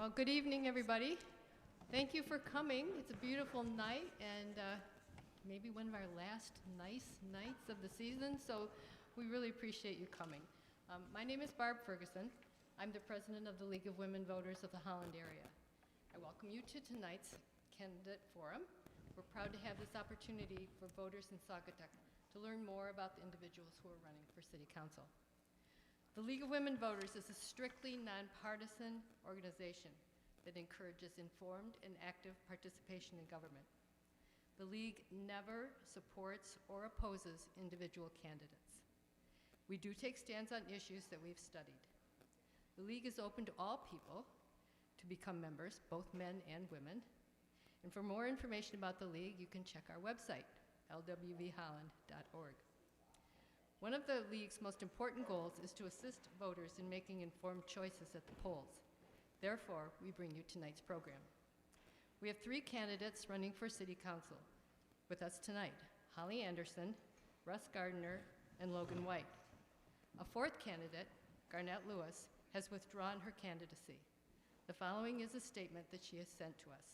Well, good evening, everybody. Thank you for coming. It's a beautiful night and maybe one of our last nice nights of the season, so we really appreciate you coming. My name is Barb Ferguson. I'm the president of the League of Women Voters of the Holland area. I welcome you to tonight's candidate forum. We're proud to have this opportunity for voters in Saugatuck to learn more about the individuals who are running for City Council. The League of Women Voters is a strictly nonpartisan organization that encourages informed and active participation in government. The League never supports or opposes individual candidates. We do take stands on issues that we've studied. The League is open to all people to become members, both men and women. And for more information about the League, you can check our website, lwvholland.org. One of the League's most important goals is to assist voters in making informed choices at the polls. Therefore, we bring you tonight's program. We have 3 candidates running for City Council with us tonight: Holly Anderson, Russ Gardner, and Logan White. A 4th candidate, Garnett Lewis, has withdrawn her candidacy. The following is a statement that she has sent to us.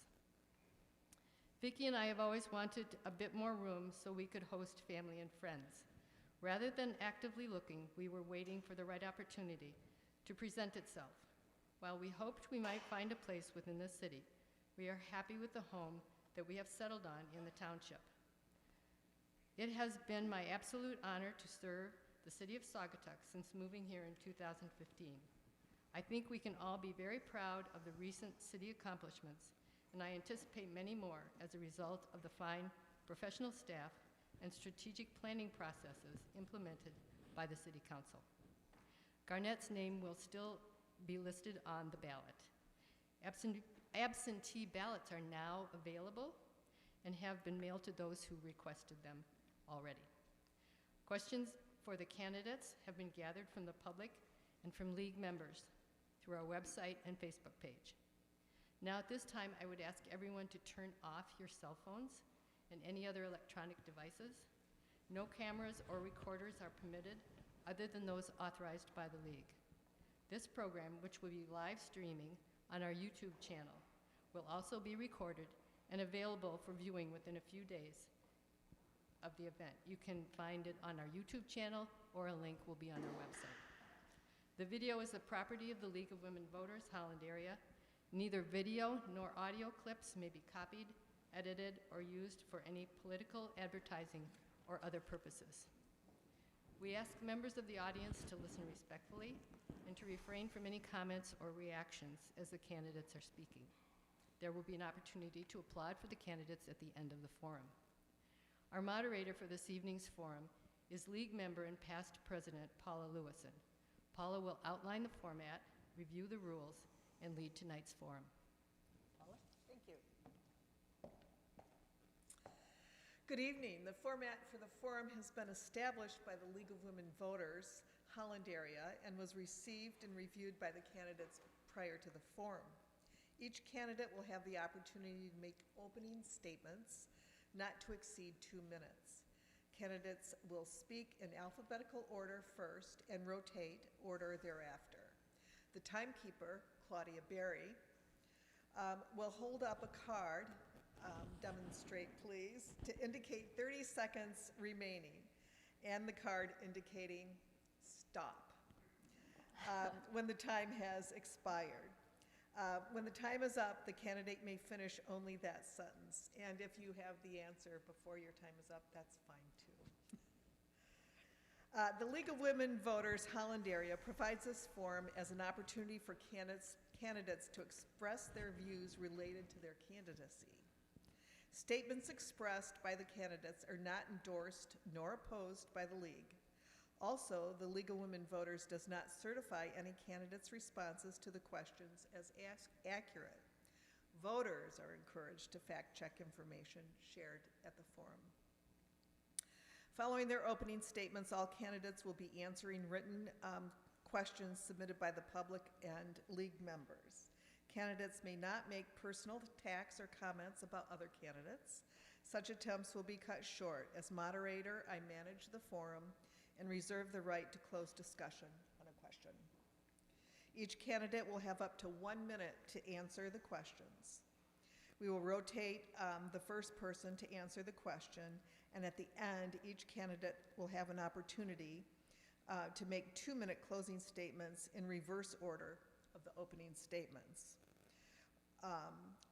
Vicki and I have always wanted a bit more room so we could host family and friends. Rather than actively looking, we were waiting for the right opportunity to present itself. While we hoped we might find a place within the city, we are happy with the home that we have settled on in the township. It has been my absolute honor to serve the city of Saugatuck since moving here in 2015. I think we can all be very proud of the recent city accomplishments, and I anticipate many more as a result of the fine professional staff and strategic planning processes implemented by the City Council. Garnett's name will still be listed on the ballot. Absentee ballots are now available and have been mailed to those who requested them already. Questions for the candidates have been gathered from the public and from League members through our website and Facebook page. Now at this time, I would ask everyone to turn off your cell phones and any other electronic devices. No cameras or recorders are permitted other than those authorized by the League. This program, which will be live streaming on our YouTube channel, will also be recorded and available for viewing within a few days of the event. You can find it on our YouTube channel, or a link will be on our website. The video is the property of the League of Women Voters, Holland area. Neither video nor audio clips may be copied, edited, or used for any political, advertising, or other purposes. We ask members of the audience to listen respectfully and to refrain from any comments or reactions as the candidates are speaking. There will be an opportunity to applaud for the candidates at the end of the forum. Our moderator for this evening's forum is League member and past president Paula Lewison. Paula will outline the format, review the rules, and lead tonight's forum. Paula? Thank you. Good evening. The format for the forum has been established by the League of Women Voters, Holland area, and was received and reviewed by the candidates prior to the forum. Each candidate will have the opportunity to make opening statements not to exceed 2 minutes. Candidates will speak in alphabetical order first and rotate order thereafter. The timekeeper, Claudia Berry, will hold up a card, demonstrate please, to indicate 30 seconds remaining, and the card indicating stop when the time has expired. When the time is up, the candidate may finish only that sentence, and if you have the answer before your time is up, that's fine too. The League of Women Voters Holland area provides this forum as an opportunity for candidates to express their views related to their candidacy. Statements expressed by the candidates are not endorsed nor opposed by the League. Also, the League of Women Voters does not certify any candidates' responses to the questions as accurate. Voters are encouraged to fact-check information shared at the forum. Following their opening statements, all candidates will be answering written questions submitted by the public and League members. Candidates may not make personal attacks or comments about other candidates. Such attempts will be cut short. As moderator, I manage the forum and reserve the right to close discussion on a question. Each candidate will have up to 1 minute to answer the questions. We will rotate the first person to answer the question, and at the end, each candidate will have an opportunity to make 2-minute closing statements in reverse order of the opening statements.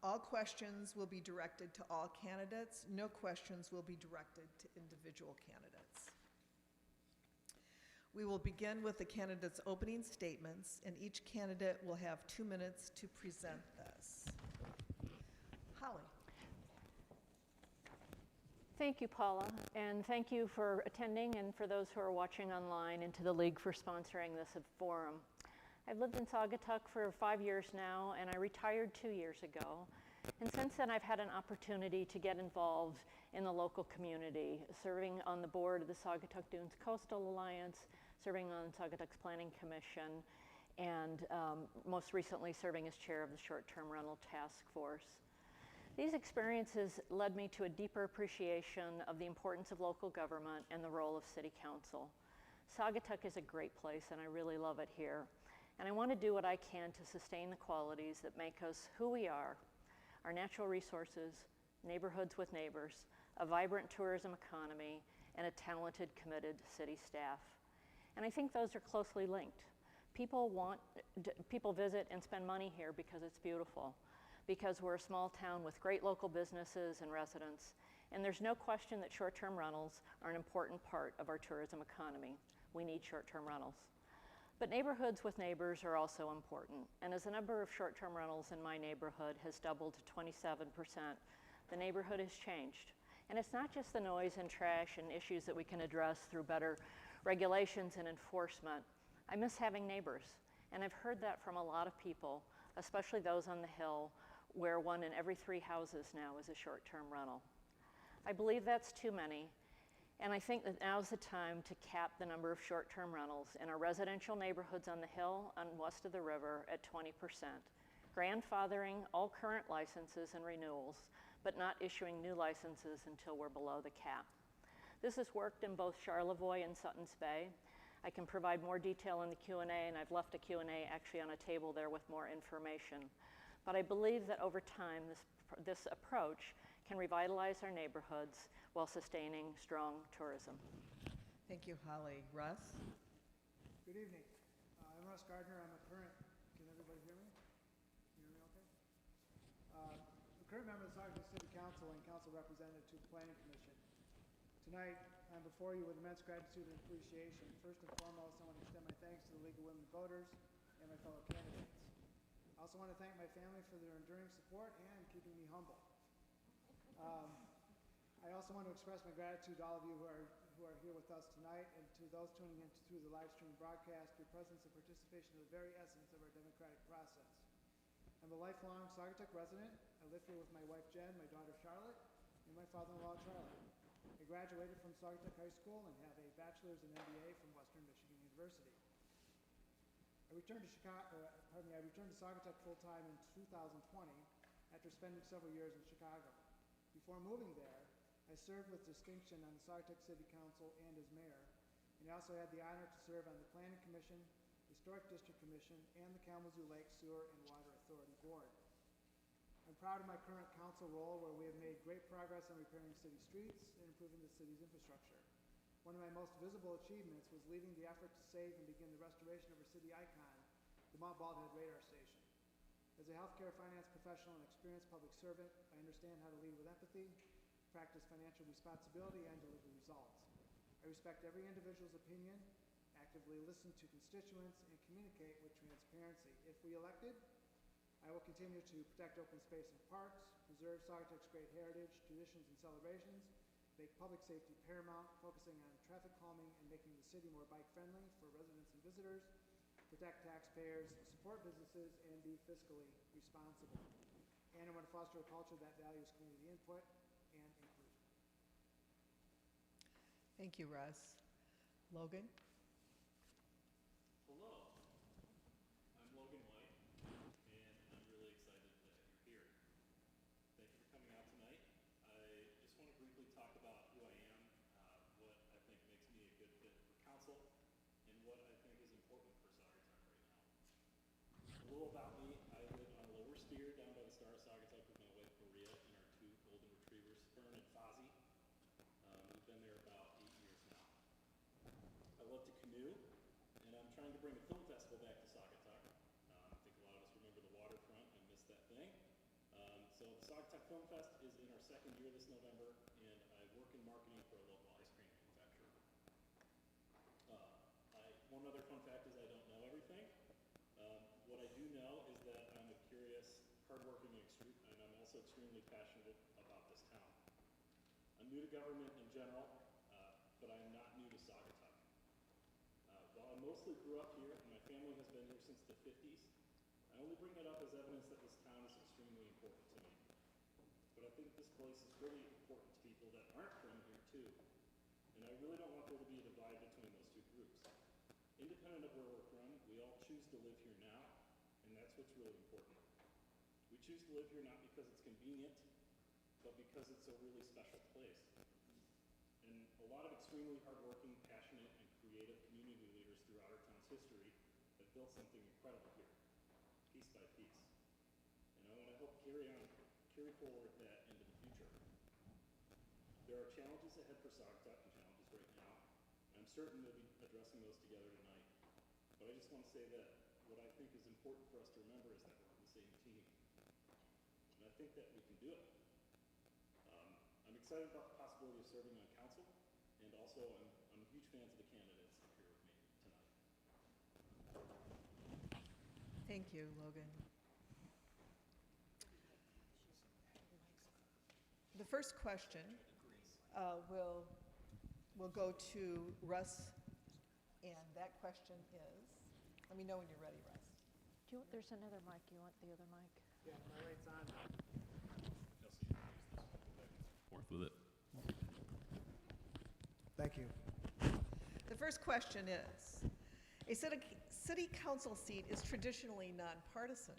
All questions will be directed to all candidates. No questions will be directed to individual candidates. We will begin with the candidates' opening statements, and each candidate will have 2 minutes to present this. Holly. Thank you, Paula, and thank you for attending and for those who are watching online and to the League for sponsoring this forum. I've lived in Saugatuck for 5 years now, and I retired 2 years ago. And since then, I've had an opportunity to get involved in the local community, serving on the board of the Saugatuck Dunes Coastal Alliance, serving on Saugatuck's Planning Commission, and most recently serving as chair of the Short-Term Rental Task Force. These experiences led me to a deeper appreciation of the importance of local government and the role of City Council. Saugatuck is a great place, and I really love it here. And I want to do what I can to sustain the qualities that make us who we are: our natural resources, neighborhoods with neighbors, a vibrant tourism economy, and a talented, committed city staff. And I think those are closely linked. People visit and spend money here because it's beautiful, because we're a small town with great local businesses and residents. And there's no question that short-term rentals are an important part of our tourism economy. We need short-term rentals. But neighborhoods with neighbors are also important. And as the number of short-term rentals in my neighborhood has doubled to 27%, the neighborhood has changed. And it's not just the noise and trash and issues that we can address through better regulations and enforcement. I miss having neighbors. And I've heard that from a lot of people, especially those on the Hill, where 1 in every 3 houses now is a short-term rental. I believe that's too many. And I think that now's the time to cap the number of short-term rentals in our residential neighborhoods on the Hill and west of the river at 20%, grandfathering all current licenses and renewals, but not issuing new licenses until we're below the cap. This has worked in both Charlevoix and Suttons Bay. I can provide more detail in the Q&A, and I've left a Q&A actually on a table there with more information. But I believe that over time, this approach can revitalize our neighborhoods while sustaining strong tourism. Thank you, Holly. Russ? Good evening. I'm Russ Gardner. I'm a current, can everybody hear me? Can you hear me okay? I'm a current member of the Saugatuck City Council and council representative to the Planning Commission. Tonight, I'm before you with immense gratitude and appreciation. First and foremost, I want to extend my thanks to the League of Women Voters and my fellow candidates. I also want to thank my family for their enduring support and keeping me humble. I also want to express my gratitude to all of you who are here with us tonight, and to those tuning in through the live stream broadcast. Your presence and participation are the very essence of our democratic process. I'm a lifelong Saugatuck resident. I live here with my wife Jen, my daughter Charlotte, and my father-in-law Charlie. I graduated from Saugatuck High School and have a bachelor's and MBA from Western Michigan University. I returned to Saugatuck full-time in 2020 after spending several years in Chicago. Before moving there, I served with distinction on the Saugatuck City Council and as mayor, and I also had the honor to serve on the Planning Commission, Historic District Commission, and the Kalamazoo Lake Sewer and Water Authority Board. I'm proud of my current council role, where we have made great progress on repairing city streets and improving the city's infrastructure. One of my most visible achievements was leading the effort to save and begin the restoration of our city icon, the Mount Baldhead radar station. As a healthcare finance professional and experienced public servant, I understand how to lead with empathy, practice financial responsibility, and deliver results. I respect every individual's opinion, actively listen to constituents, and communicate with transparency. If re-elected, I will continue to protect open space and parks, preserve Saugatuck's great heritage, traditions, and celebrations, make public safety paramount, focusing on traffic calming and making the city more bike-friendly for residents and visitors, protect taxpayers, support businesses, and be fiscally responsible. And I want to foster a culture that values community input and inclusion. Thank you, Russ. Logan? Hello, I'm Logan White, and I'm really excited that you're here. Thank you for coming out tonight. I just want to briefly talk about who I am, what I think makes me a good fit for council, and what I think is important for Saugatuck right now. A little about me, I live on Lower Steer down by the Star of Saugatuck with my wife Maria and our two golden retrievers, Fern and Fozzie. We've been there about 8 years now. I love to canoe, and I'm trying to bring a film festival back to Saugatuck. I think a lot of us remember the waterfront. I miss that thing. So the Saugatuck Film Fest is in our second year this November, and I work in marketing for a local ice cream manufacturer. One other fun fact is I don't know everything. What I do know is that I'm a curious, hardworking, and I'm also extremely passionate about this town. I'm new to government in general, but I am not new to Saugatuck. While I mostly grew up here and my family has been here since the 50s, I only bring it up as evidence that this town is extremely important to me. But I think this place is really important to people that aren't from here too. And I really don't want there to be a divide between those two groups. Independent of where we're from, we all choose to live here now, and that's what's really important. We choose to live here not because it's convenient, but because it's a really special place. And a lot of extremely hardworking, passionate, and creative community leaders throughout our town's history have built something incredible here, piece by piece. And I want to help carry forward that into the future. There are challenges ahead for Saugatuck and challenges right now, and I'm certain we'll be addressing those together tonight. But I just want to say that what I think is important for us to remember is that we're on the same team. And I think that we can do it. I'm excited about the possibility of serving on council, and also I'm a huge fan of the candidates that are here with me tonight. Thank you, Logan. The first question will go to Russ, and that question is, let me know when you're ready, Russ. There's another mic. You want the other mic? Yeah, my light's on. Forth with it. Thank you. The first question is, a city council seat is traditionally nonpartisan.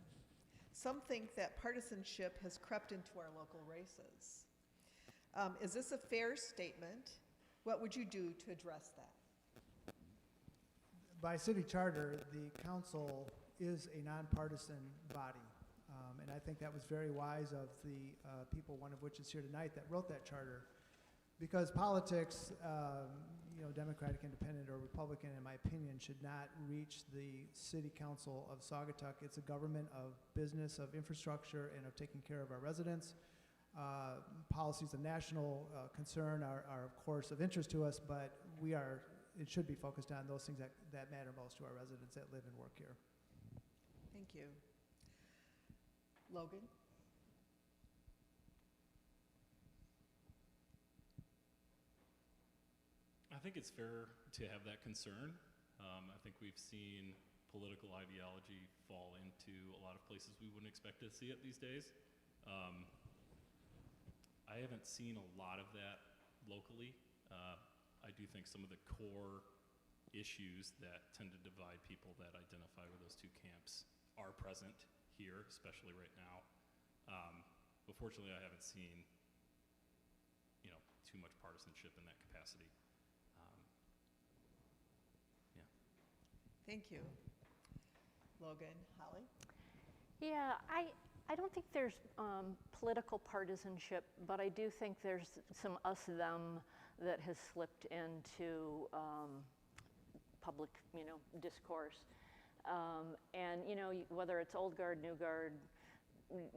Some think that partisanship has crept into our local races. Is this a fair statement? What would you do to address that? By city charter, the council is a nonpartisan body. And I think that was very wise of the people, one of which is here tonight, that wrote that charter. Because politics, Democratic, Independent, or Republican, in my opinion, should not reach the city council of Saugatuck. It's a government of business, of infrastructure, and of taking care of our residents. Policies of national concern are, of course, of interest to us, but it should be focused on those things that matter most to our residents that live and work here. Thank you. Logan? I think it's fair to have that concern. I think we've seen political ideology fall into a lot of places we wouldn't expect to see it these days. I haven't seen a lot of that locally. I do think some of the core issues that tend to divide people that identify with those two camps are present here, especially right now. But fortunately, I haven't seen, too much partisanship in that capacity. Yeah. Thank you. Logan? Holly? Yeah, I don't think there's political partisanship, but I do think there's some us-them that has slipped into public, discourse. And, whether it's old guard, new guard,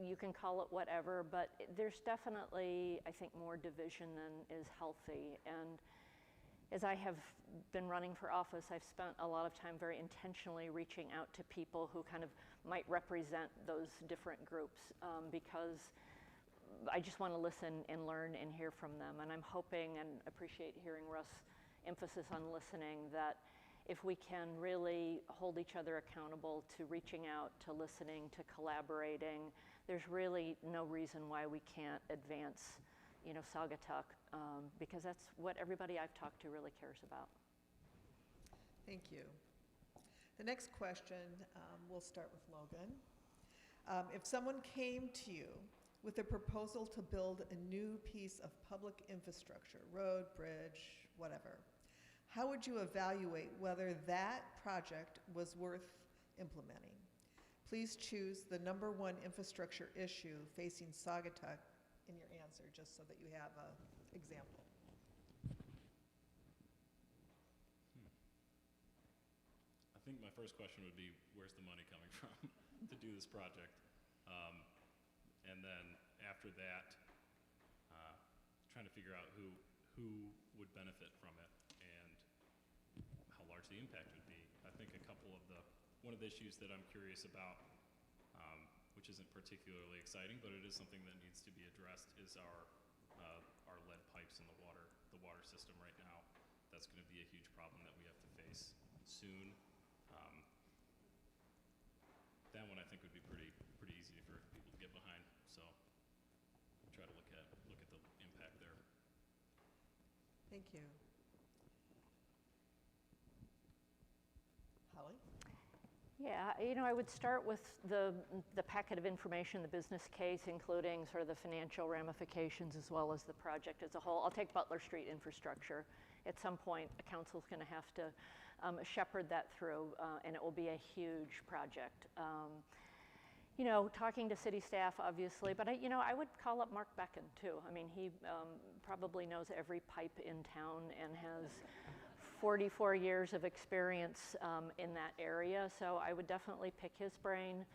you can call it whatever, but there's definitely, I think, more division than is healthy. And as I have been running for office, I've spent a lot of time very intentionally reaching out to people who kind of might represent those different groups, because I just want to listen and learn and hear from them. And I'm hoping and appreciate hearing Russ' emphasis on listening, that if we can really hold each other accountable to reaching out, to listening, to collaborating, there's really no reason why we can't advance, Saugatuck, because that's what everybody I've talked to really cares about. Thank you. The next question, we'll start with Logan. If someone came to you with a proposal to build a new piece of public infrastructure, road, bridge, whatever, how would you evaluate whether that project was worth implementing? Please choose the number one infrastructure issue facing Saugatuck in your answer, just so that you have an example. I think my first question would be, where's the money coming from to do this project? And then after that, trying to figure out who would benefit from it and how large the impact would be. I think one of the issues that I'm curious about, which isn't particularly exciting, but it is something that needs to be addressed, is our lead pipes in the water system right now. That's going to be a huge problem that we have to face soon. That one I think would be pretty easy for people to get behind. So try to look at the impact there. Thank you. Holly? Yeah, I would start with the packet of information, the business case, including sort of the financial ramifications as well as the project as a whole. I'll take Butler Street infrastructure. At some point, a council's going to have to shepherd that through, and it will be a huge project. Talking to city staff, obviously, but I would call up Mark Becken too. I mean, he probably knows every pipe in town and has 44 years of experience in that area, so I would definitely pick his brain,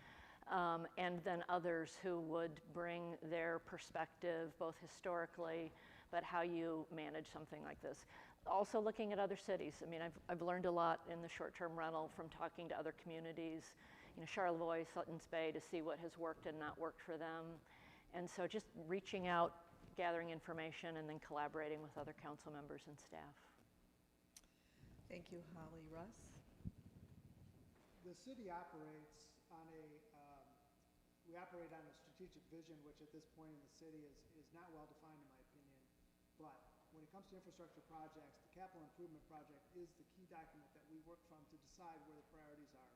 and then others who would bring their perspective, both historically, but how you manage something like this. Also looking at other cities. I mean, I've learned a lot in the short-term rental from talking to other communities, Charlevoix, Sutton's Bay, to see what has worked and not worked for them. And so just reaching out, gathering information, and then collaborating with other council members and staff. Thank you, Holly. Russ? The city operates on we operate on a strategic vision, which at this point in the city is not well defined in my opinion. But when it comes to infrastructure projects, the capital improvement project is the key document that we work from to decide where the priorities are.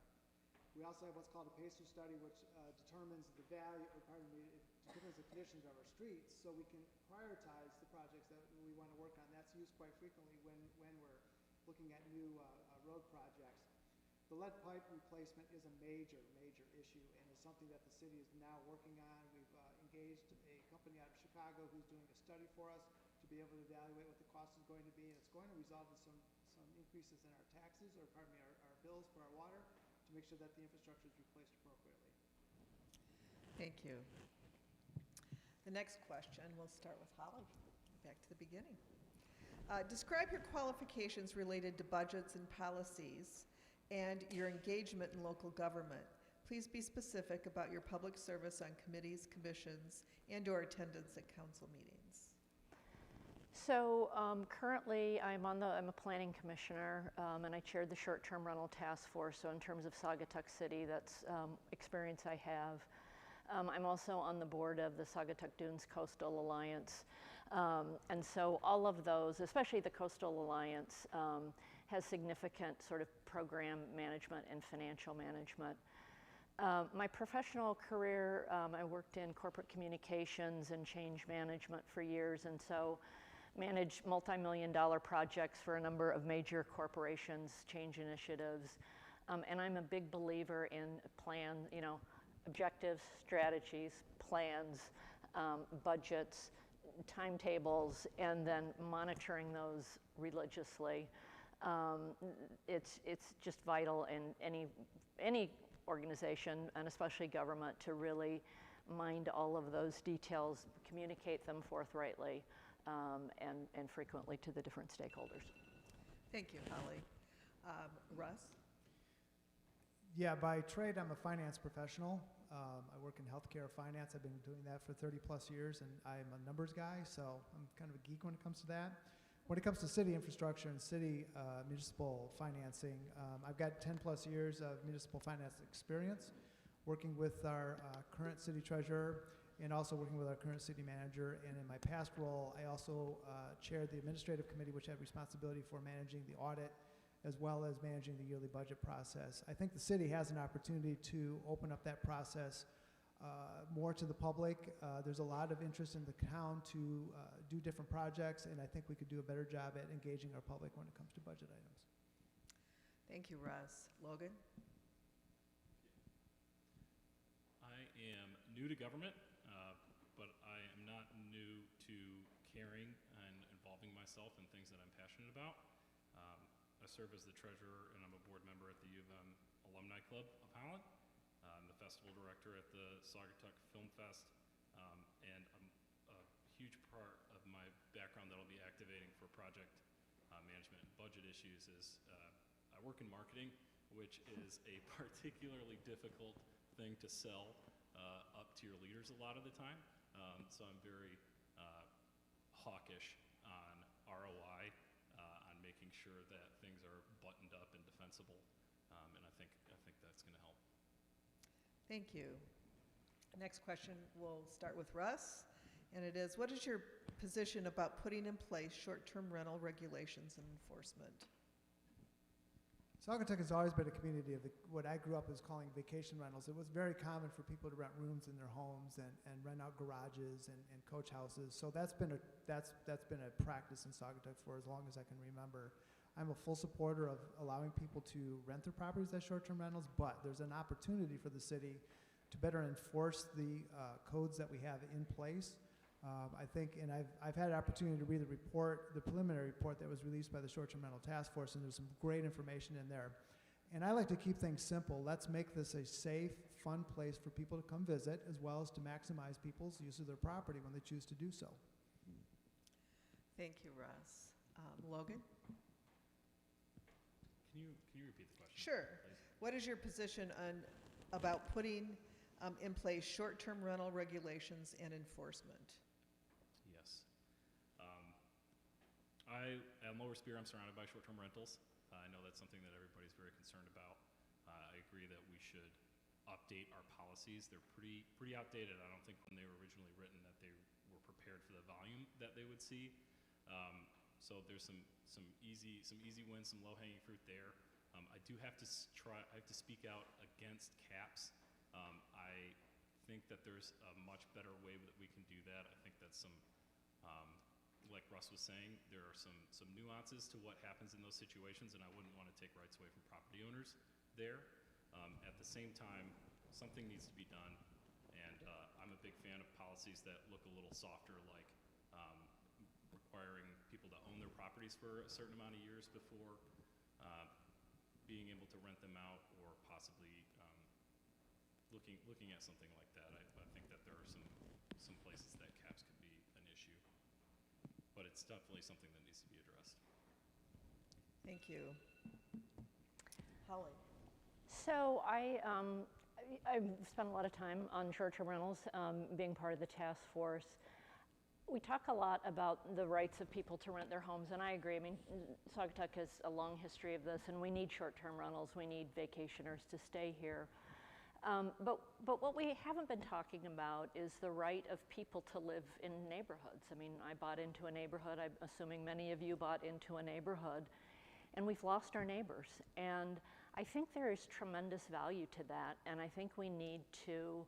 We also have what's called a PACER study, which determines the determines the conditions of our streets, so we can prioritize the projects that we want to work on. That's used quite frequently when we're looking at new road projects. The lead pipe replacement is a major issue and is something that the city is now working on. We've engaged a company out of Chicago who's doing a study for us to be able to evaluate what the cost is going to be, and it's going to result in some increases in our taxes, or pardon me, our bills for our water, to make sure that the infrastructure is replaced appropriately. Thank you. The next question, we'll start with Holly. Back to the beginning. Describe your qualifications related to budgets and policies and your engagement in local government. Please be specific about your public service on committees, commissions, and/or attendance at council meetings. So currently I'm a planning commissioner, and I chaired the short-term rental task force. So in terms of Saugatuck City, that's experience I have. I'm also on the board of the Saugatuck Dunes Coastal Alliance. And so all of those, especially the Coastal Alliance, has significant sort of program management and financial management. My professional career, I worked in corporate communications and change management for years, and so managed multi-million-dollar projects for a number of major corporations, change initiatives. And I'm a big believer in objectives, strategies, plans, budgets, timetables, and then monitoring those religiously. It's just vital in any organization, and especially government, to really mind all of those details, communicate them forthrightly, and frequently to the different stakeholders. Thank you, Holly. Russ? Yeah, by trade, I'm a finance professional. I work in healthcare finance. I've been doing that for 30 plus years, and I'm a numbers guy, so I'm kind of a geek when it comes to that. When it comes to city infrastructure and city municipal financing, I've got 10 plus years of municipal finance experience, working with our current city treasurer and also working with our current city manager. And in my past role, I also chaired the administrative committee, which had responsibility for managing the audit as well as managing the yearly budget process. I think the city has an opportunity to open up that process more to the public. There's a lot of interest in the town to do different projects, and I think we could do a better job at engaging our public when it comes to budget items. Thank you, Russ. Logan? am new to government, but I am not new to caring and involving myself in things that I'm passionate about. I serve as the treasurer and I'm a board member at the U of M Alumni Club of Holland. I'm the festival director at the Saugatuck Film Fest, and a huge part of my background that I'll be activating for project management and budget issues is I work in marketing, which is a particularly difficult thing to sell up to your leaders a lot of the time. So I'm very hawkish on ROI, on making sure that things are buttoned up and defensible, and I think that's going to help. Thank you. Next question, we'll start with Russ, and it is, what is your position about putting in place short-term rental regulations and enforcement? Saugatuck has always been a community of what I grew up as calling vacation rentals. It was very common for people to rent rooms in their homes and rent out garages and coach houses. So that's been a practice in Saugatuck for as long as I can remember. I'm a full supporter of allowing people to rent their properties as short-term rentals, but there's an opportunity for the city to better enforce the codes that we have in place. I think, and I've had an opportunity to read the preliminary report that was released by the Short-Term Rental Task Force, and there's some great information in there. And I like to keep things simple. Let's make this a safe, fun place for people to come visit, as well as to maximize people's use of their property when they choose to do so. Thank you, Russ. Logan? Can you repeat the question? Sure. Please? What What is your position about putting in place short-term rental regulations and enforcement? Yes. At Lower Spear, I'm surrounded by short-term rentals. I know that's something that everybody's very concerned about. I agree that we should update our policies. They're pretty outdated. I don't think when they were originally written that they were prepared for the volume that they would see. So there's some easy wins, some low-hanging fruit there. I do have to speak out against caps. I think that there's a much better way that we can do that. I think that like Russ was saying, there are some nuances to what happens in those situations, and I wouldn't want to take rights away from property owners there. At the same time, something needs to be done, and I'm a big fan of policies that look a little softer, like requiring people to own their properties for a certain amount of years before being able to rent them out, or possibly looking at something like that. I think that there are some places that caps could be an issue, but it's definitely something that needs to be addressed. Thank you. Holly? So I've spent a lot of time on short-term rentals, being part of the task force. We talk a lot about the rights of people to rent their homes, and I agree. I mean, Saugatuck has a long history of this, and we need short-term rentals. We need vacationers to stay here. But what we haven't been talking about is the right of people to live in neighborhoods. I mean, I bought into a neighborhood. I'm assuming many of you bought into a neighborhood, and we've lost our neighbors. And I think there is tremendous value to that, and I think we need to,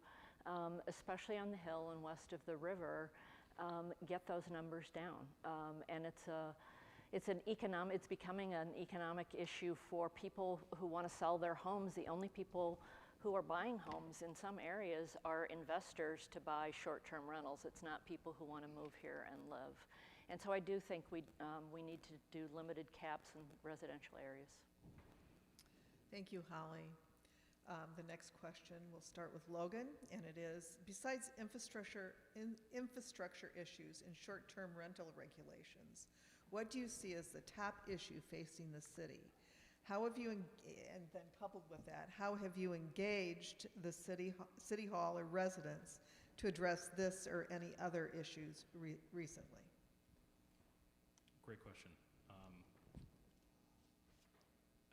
especially on the hill and west of the river, get those numbers down. And it's becoming an economic issue for people who want to sell their homes. The only people who are buying homes in some areas are investors to buy short-term rentals. It's not people who want to move here and live. And so I do think we need to do limited caps in residential areas. Thank you, Holly. The next question, we'll start with Logan, and it is, besides infrastructure issues and short-term rental regulations, what do you see as the top issue facing the city? How have you, and then coupled with that, how have you engaged the city hall or residents to address this or any other issues recently? Great question.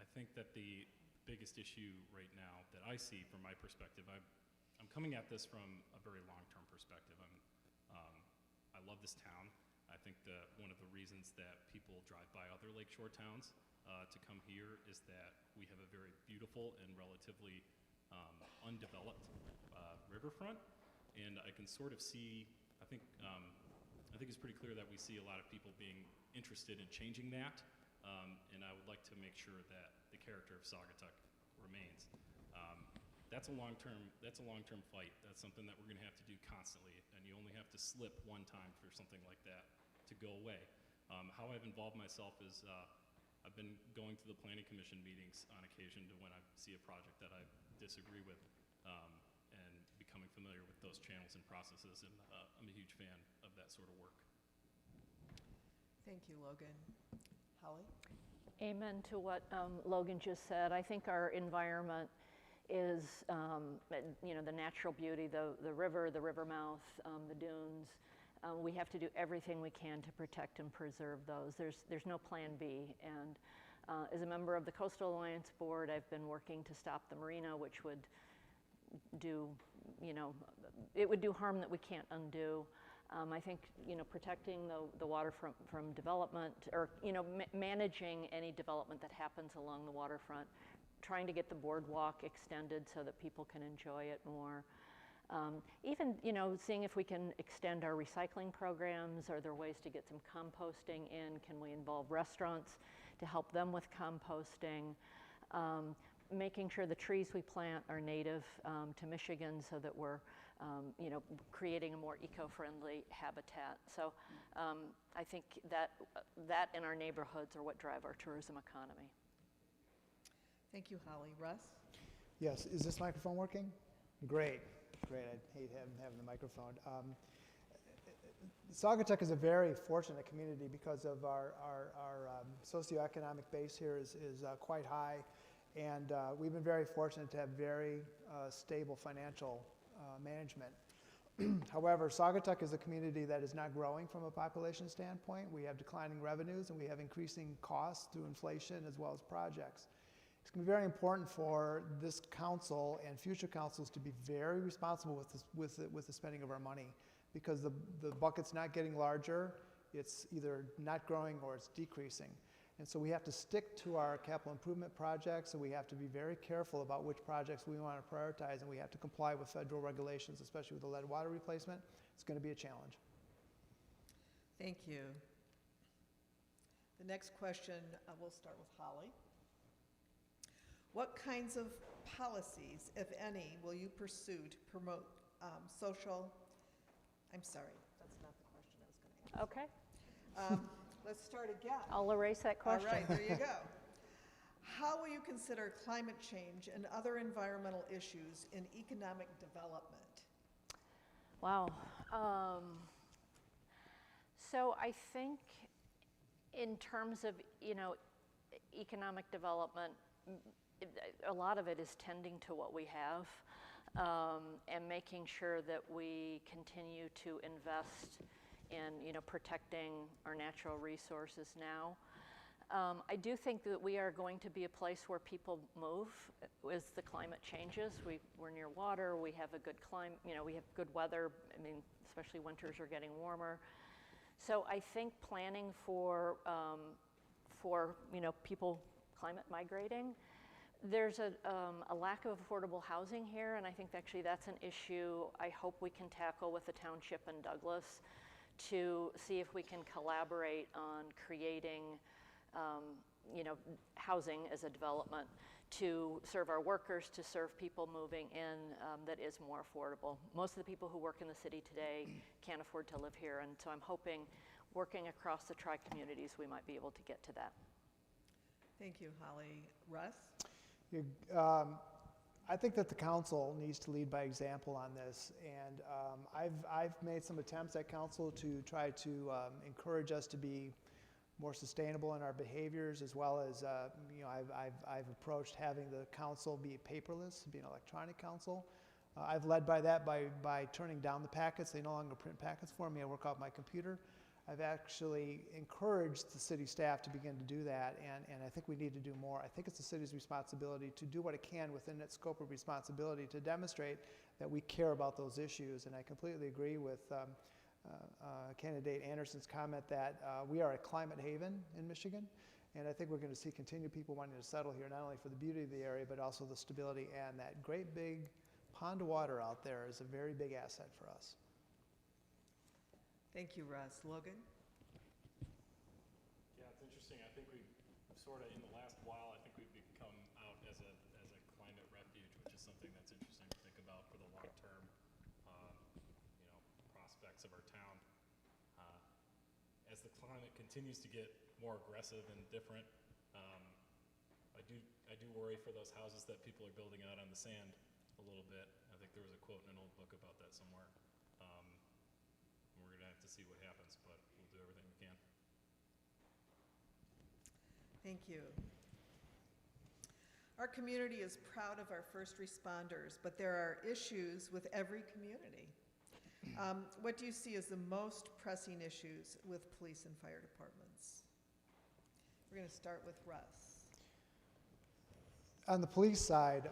I think that the biggest issue right now that I see from my perspective, I'm coming at this from a very long-term perspective. I love this town. I think that one of the reasons that people drive by other lakeshore towns to come here is that we have a very beautiful and relatively undeveloped riverfront, and I can sort of see, I think it's pretty clear that we see a lot of people being interested in changing that, and I would like to make sure that the character of Saugatuck remains. that's a long-term fight. That's something that we're going to have to do constantly, and you only have to slip one time for something like that to go away. How I've involved myself is I've been going to the Planning Commission meetings on occasion to when I see a project that I disagree with, and becoming familiar with those channels and processes, and I'm a huge fan of that sort of work. Thank you, Logan. Holly? Amen to what Logan just said. I think our environment is, the natural beauty, the river mouth, the dunes. We have to do everything we can to protect and preserve those. There's no plan B. And as a member of the Coastal Alliance Board, I've been working to stop the marina, which would do, it would do harm that we can't undo. I think, protecting the water from development, or, managing any development that happens along the waterfront, trying to get the boardwalk extended so that people can enjoy it more. Even, seeing if we can extend our recycling programs. Are there ways to get some composting in? Can we involve restaurants to help them with composting? Making sure the trees we plant are native to Michigan so that we're, creating a more eco-friendly habitat. So I think that in our neighborhoods are what drive our tourism economy. Thank you, Holly. Russ? Yes, is this microphone working? Great. I hate having the microphone. Saugatuck is a very fortunate community because of our socioeconomic base here is quite high, and we've been very fortunate to have very stable financial management. However, Saugatuck is a community that is not growing from a population standpoint. We have declining revenues and we have increasing costs through inflation as well as projects. It's going to be very important for this council and future councils to be very responsible with the spending of our money, because the bucket's not getting larger, it's either not growing or it's decreasing. And so we have to stick to our capital improvement projects, and we have to be very careful about which projects we want to prioritize, and we have to comply with federal regulations, especially with the lead water replacement. It's going to be a challenge. Thank you. The next question, we'll start with Holly. What kinds of policies, if any, will you pursue to promote social, I'm sorry, that's not the question I was going to ask. Okay. Let's start again. I'll erase that question. All right, there you go. How will you consider climate change and other environmental issues in economic development? Wow. So I think in terms of, economic development, a lot of it is tending to what we have, and making sure that we continue to invest in, protecting our natural resources now. I do think that we are going to be a place where people move as the climate changes. We're near water, we have a good climate, we have good weather. I mean, especially winters are getting warmer. So I think planning for people climate migrating. There's a lack of affordable housing here, and I think actually that's an issue I hope we can tackle with the township and Douglas to see if we can collaborate on creating, housing as a development to serve our workers, to serve people moving in, that is more affordable. Most of the people who work in the city today can't afford to live here, and so I'm hoping, working across the tri-communities, we might be able to get to that. Thank you, Holly. Russ? I think that the council needs to lead by example on this, and I've made some attempts at council to try to encourage us to be more sustainable in our behaviors, as well as I've approached having the council be paperless, be an electronic council. I've led by that by turning down the packets. They no longer print packets for me. I work off my computer. I've actually encouraged the city staff to begin to do that, and I think we need to do more. I think it's the city's responsibility to do what it can within its scope of responsibility to demonstrate that we care about those issues. And I completely agree with candidate Anderson's comment that we are a climate haven in Michigan, and I think we're going to see continued people wanting to settle here, not only for the beauty of the area, but also the stability, and that great big pond of water out there is a very big asset for us. Thank you, Russ. Logan? Yeah, it's interesting. I think we've sort of, in the last while, I think we've become out as a climate refuge, which is is something that's interesting to think about for the long-term, prospects of our town. As the climate continues to get more aggressive and different, I do worry for those houses that people are building out on the sand a little bit. I think there was a quote in an old book about that somewhere. We're gonna have to see what happens, but we'll do everything we can. Thank you. Our community is proud of our first responders, but there are issues with every community. What do you see as the most pressing issues with police and fire departments? We're going to start with Russ. On the police side,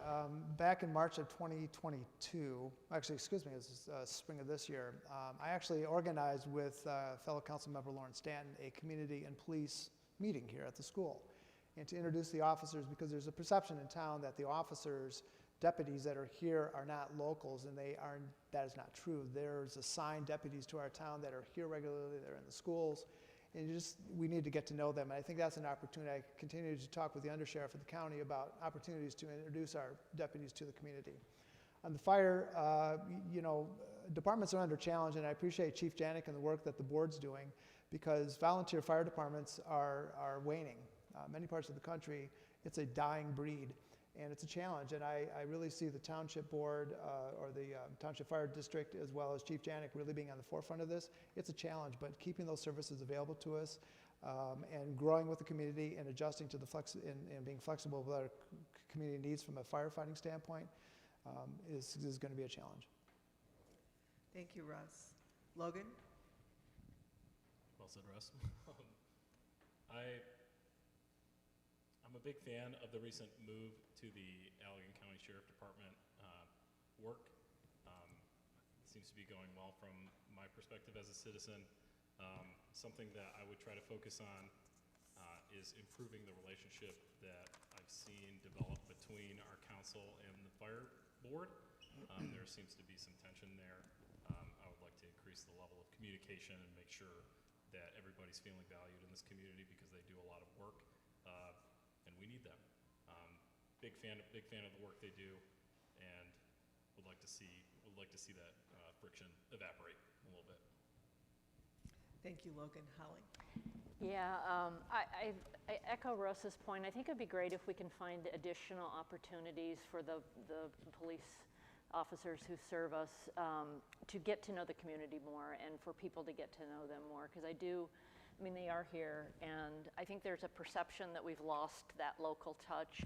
back in March of 2022, actually, excuse me, it was spring of this year, I actually organized with fellow council member Lauren Stanton a community and police meeting here at the school, and to introduce the officers, because there's a perception in town that the officers, deputies that are here are not locals, and that is not true. There's assigned deputies to our town that are here regularly, they're in the schools, and we need to get to know them. And I think that's an opportunity. I continue to talk with the undersheriff of the county about opportunities to introduce our deputies to the community. On the fire, departments are under challenge, and I appreciate Chief Janik and the work that the board's doing, because volunteer fire departments are waning. Many parts of the country, it's a dying breed, and it's a challenge. And I really see the township board or the township fire district, as well as Chief Janik, really being on the forefront of this. It's a challenge, but keeping those services available to us and growing with the community and adjusting to the and being flexible with our community needs from a firefighting standpoint is going to be a challenge. Thank you, Russ. Logan? Well said, Russ. I'm a big fan of the recent move to the Allegan County Sheriff Department work. It seems to be going well from my perspective as a citizen. Something that I would try to focus on is improving the relationship that I've seen develop between our council and the fire board. There seems to be some tension there. I would like to increase the level of communication and make sure that everybody's feeling valued in this community, because they do a lot of work. And we need them. Big fan of the work they do, and would like to see that friction evaporate a little bit. Thank you, Logan. Holly? Yeah, I echo Russ's point. I think it'd be great if we can find additional opportunities for the police officers who serve us to get to know the community more, and for people to get to know them more, because they are here, and I think there's a perception that we've lost that local touch.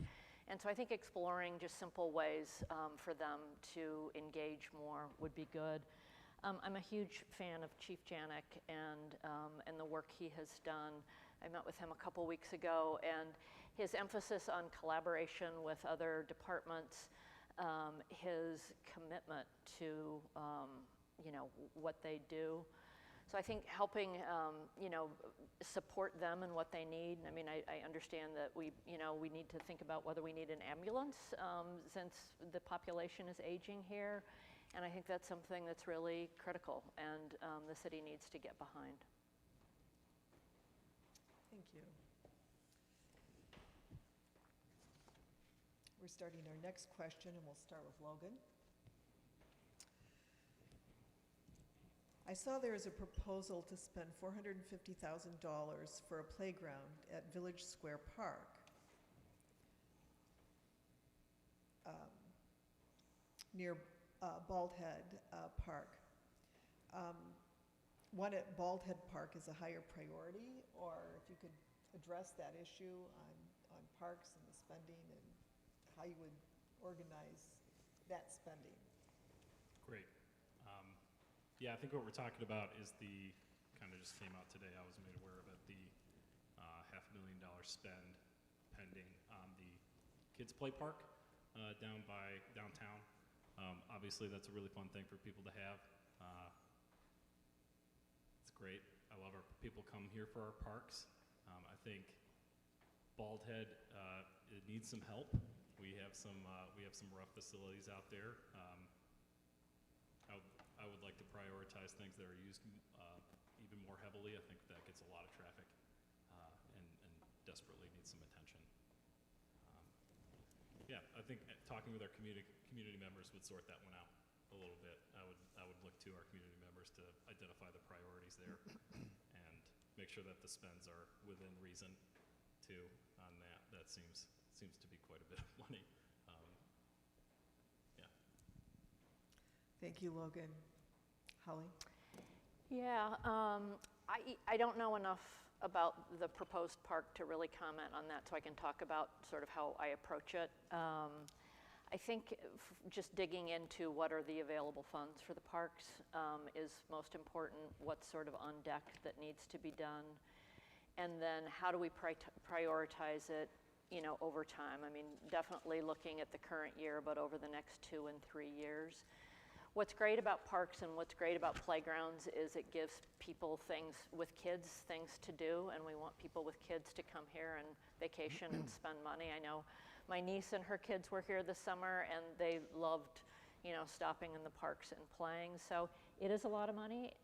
And so I think exploring just simple ways for them to engage more would be good. I'm a huge fan of Chief Janik and the work he has done. I met with him a couple weeks ago, and his emphasis on collaboration with other departments, his commitment to what they do. So I think helping, support them and what they need. I mean, I understand that we need to think about whether we need an ambulance since the population is aging here. And I think that's something that's really critical, and the city needs to get behind. Thank you. We're starting our next question, and we'll start with Logan. I saw there is a proposal to spend $450,000 for a playground at Village Square Park. Near Bald Head Park. One at Bald Head Park is a higher priority, or if you could address that issue on parks and the spending and how you would organize that spending. Great. Yeah, I think what we're talking about is kind of just came out today, I was made aware of it, the $500,000 spend pending on the kids' play park downtown. Obviously, that's a really fun thing for people to have. It's great. I love our people come here for our parks. I think Bald Head it needs some help. We have some rough facilities out there. I would like to prioritize things that are used even more heavily. I think that gets a lot of traffic and desperately needs some attention. yeah, I think talking with our community members would sort that one out a little bit. I would look to our community members to identify the priorities there and make sure that the spends are within reason too on that. That seems to be quite a bit of money. Yeah. Thank you, Logan. Holly? Yeah, I don't know enough about the proposed park to really comment on that, so I can talk about sort of how I approach it. I think just digging into what are the available funds for the parks is most important, what's sort of on deck that needs to be done, and then how do we prioritize it, you know, over time. I mean, definitely looking at the current year, but over the next 2 and 3 years. What's great about parks and what's great about playgrounds is it gives people things to do, and we want people with kids to come here and vacation and spend money. I know my niece and her kids were here this summer, and they loved, you know, stopping in the parks and playing. So it is a lot of money,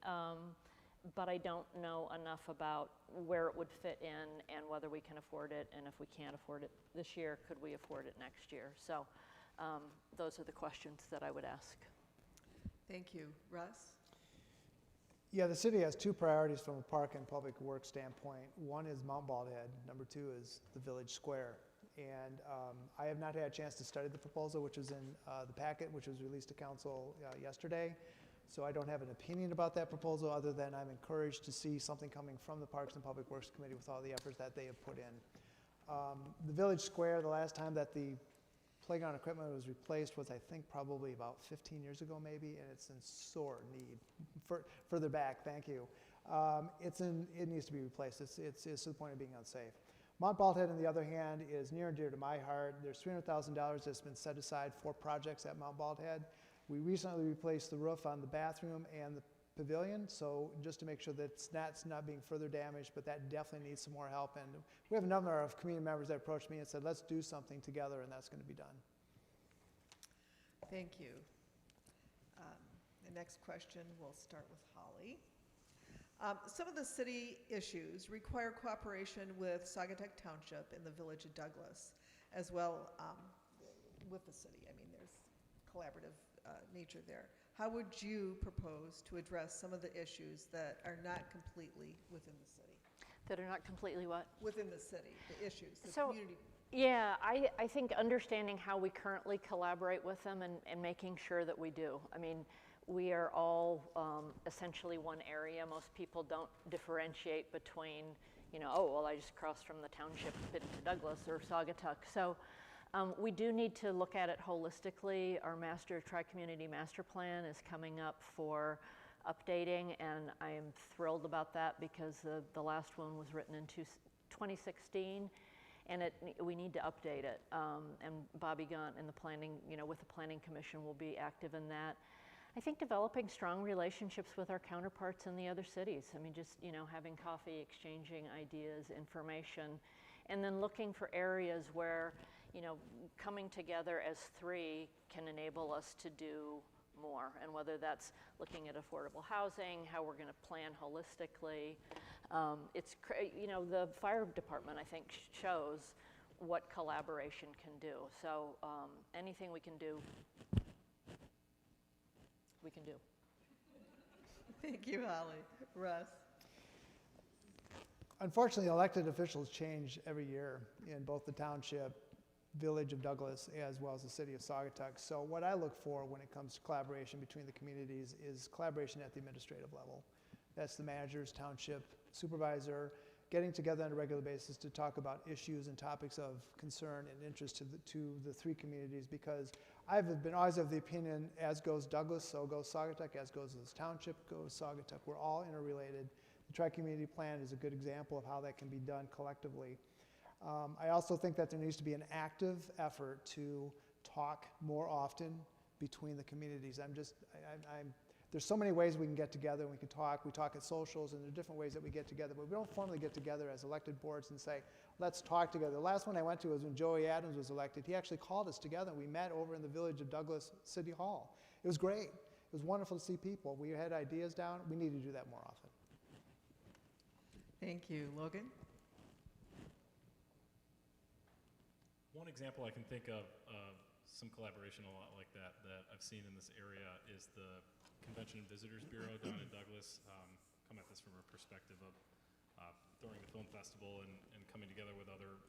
but I don't know enough about where it would fit in and whether we can afford it, and if we can't afford it this year, could we afford it next year? So those are the questions that I would ask. Thank you. Russ? Yeah, the city has 2 priorities from a park and public works standpoint. One is Mount Baldhead. Number 2 is the Village Square. And I have not had a chance to study the proposal, which is in the packet, which was released to council yesterday. So I don't have an opinion about that proposal other than I'm encouraged to see something coming from the Parks and Public Works Committee with all the efforts that they have put in. The Village Square, the last time that the playground equipment was replaced was, I think, probably about 15 years ago maybe, and it's in sore need. Further back, thank you. It needs to be replaced. It's to the point of being unsafe. Mount Baldhead, on the other hand, is near and dear to my heart. There's $300,000 that's been set aside for projects at Mount Baldhead. We recently replaced the roof on the bathroom and the pavilion, so just to make sure that that's not being further damaged, but that definitely needs some more help. And we have a number of community members that approached me and said, let's do something together, and that's going to be done. Thank you. The next question, we'll start with Holly. Some of the city issues require cooperation with Saugatuck Township in the Village of Douglas, as well with the city. I mean, there's collaborative nature there. How would you propose to address some of the issues that are not completely within the city? That are not completely what? Within the city, the issues, the So, community. yeah, I think understanding how we currently collaborate with them and making sure that we do. I mean, we are all essentially one area. Most people don't differentiate between, you know, oh, well, I just crossed from the township into Douglas or Saugatuck. So we do need to look at it holistically. Our tri-community master plan is coming up for updating, and I am thrilled about that because the last one was written in 2016, and we need to update it. And Bobby Gunt and the planning, you know, with the Planning Commission will be active in that. I think developing strong relationships with our counterparts in the other cities. I mean, just, you know, having coffee, exchanging ideas, information, and then looking for areas where, you know, coming together as 3 can enable us to do more, and whether that's looking at affordable housing, how we're going to plan holistically. You know, the fire department, I think, shows what collaboration can do. So anything we can do, we can do. Thank you, Holly. Russ? Unfortunately, elected officials change every year in both the township, Village of Douglas, as well as the city of Saugatuck. So what I look for when it comes to collaboration between the communities is collaboration at the administrative level. That's the manager's township supervisor getting together on a regular basis to talk about issues and topics of concern and interest to the 3 communities, because I've been always of the opinion, as goes Douglas, so goes Saugatuck, as goes this township, goes Saugatuck. We're all interrelated. The tri-community plan is a good example of how that can be done collectively. I also think that there needs to be an active effort to talk more often between the communities. There's so many ways we can get together and we can talk. We talk at socials, and there are different ways that we get together, but we don't formally get together as elected boards and say, let's talk together. The last one I went to was when Joey Adams was elected. He actually called us together. We met over in the Village of Douglas City Hall. It was great. It was wonderful to see people. We had ideas down. We need to do that more often. Thank you. Logan? one example I can think of some collaboration a lot like that I've seen in this area is the Convention and Visitors Bureau down in Douglas. Come at this from a perspective of during the film festival and coming together with other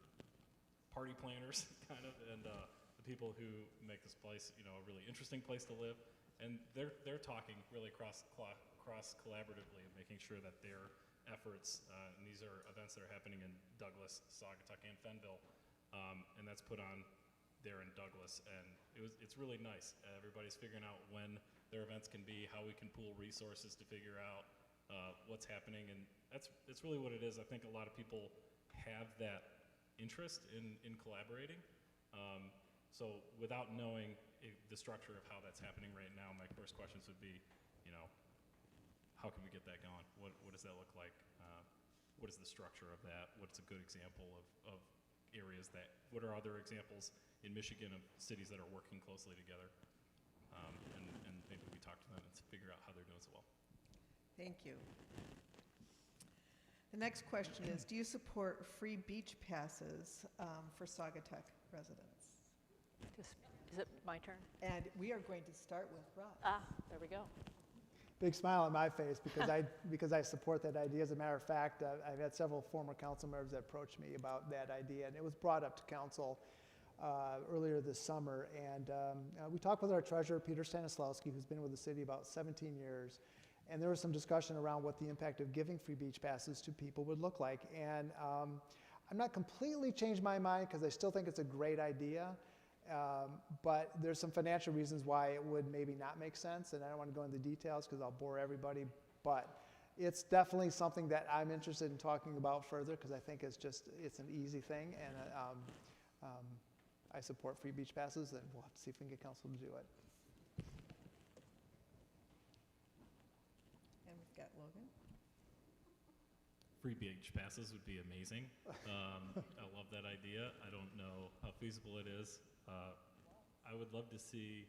party planners, kind of, and the people who make this place, you know, a really interesting place to live. And they're talking really cross collaboratively and making sure that their efforts, and these are events that are happening in Douglas, Saugatuck, and Fenville, and that's put on there in Douglas, and it's really nice. Everybody's figuring out when their events can be, how we can pool resources to figure out what's happening, and that's really what it is. I think a lot of people have that interest in collaborating. So without knowing the structure of how that's happening right now, my first questions would be, you know, how can we get that going? What does that look like? What is the structure of that? What's a good example of areas that, what are other examples in Michigan of cities that are working closely together? And maybe we talk to them and figure out how they're doing so well. Thank you. The next question is, do you support free beach passes for Saugatuck residents? Is it my turn? And we are going to start with Rob. There we go. Big smile on my face because I support that idea. As a matter of fact, I've had several former council members that approached me about that idea, and it was brought up to council earlier this summer. And we talked with our treasurer, Peter Stanislawski, who's been with the city about 17 years, and there was some discussion around what the impact of giving free beach passes to people would look like. And I'm not completely changed my mind because I still think it's a great idea. But there's some financial reasons why it would maybe not make sense, and I don't want to go into the details because I'll bore everybody, but it's definitely something that I'm interested in talking about further because I think it's an easy thing, and I support free beach passes, and we'll have to see if we can get council to do it. And we've got Logan. Free beach passes would be amazing. I love that idea. I don't know how feasible it is. I would love to see,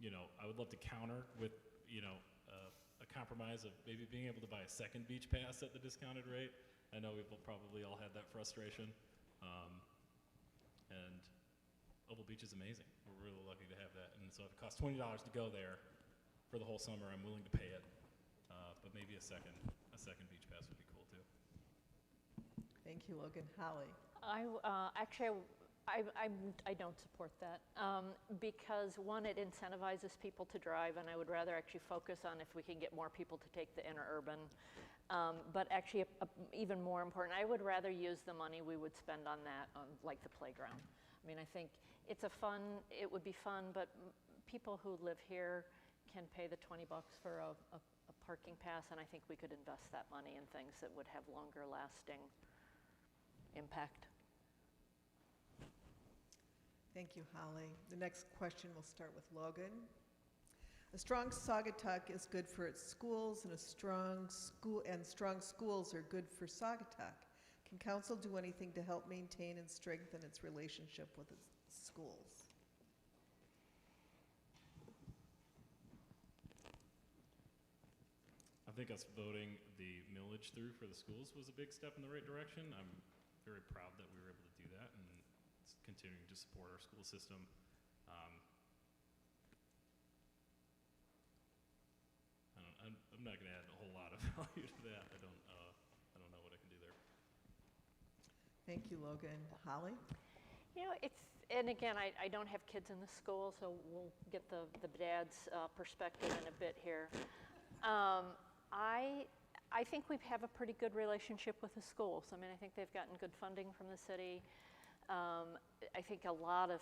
you know, I would love to counter with, you know, a compromise of maybe being able to buy a second beach pass at the discounted rate. I know we've probably all had that frustration. And Oval Beach is amazing. We're really lucky to have that. And so if it costs $20 to go there for the whole summer, I'm willing to pay it. But maybe a second beach pass would be cool too. Thank you, Logan. Holly. I don't support that because one, it incentivizes people to drive, and I would rather actually focus on if we can get more people to take the interurban. But actually, even more important, I would rather use the money we would spend on that on like the playground. I mean, I think it would be fun, but people who live here can pay the $20 for a parking pass, and I think we could invest that money in things that would have longer lasting impact. Thank you, Holly. The next question will start with Logan. A strong Saugatuck is good for its schools, and strong schools are good for Saugatuck. Can council do anything to help maintain and strengthen its relationship with its schools? I think us voting the millage through for the schools was a big step in the right direction. I'm very proud that we were able to do that and continuing to support our school system. I'm not going to add a whole lot of value to that. I don't know what I can do there. Thank you, Logan. Holly? You know, and again, I don't have kids in the school, so we'll get the dad's perspective in a bit here. I think we have a pretty good relationship with the schools. I mean, I think they've gotten good funding from the city. I think a lot of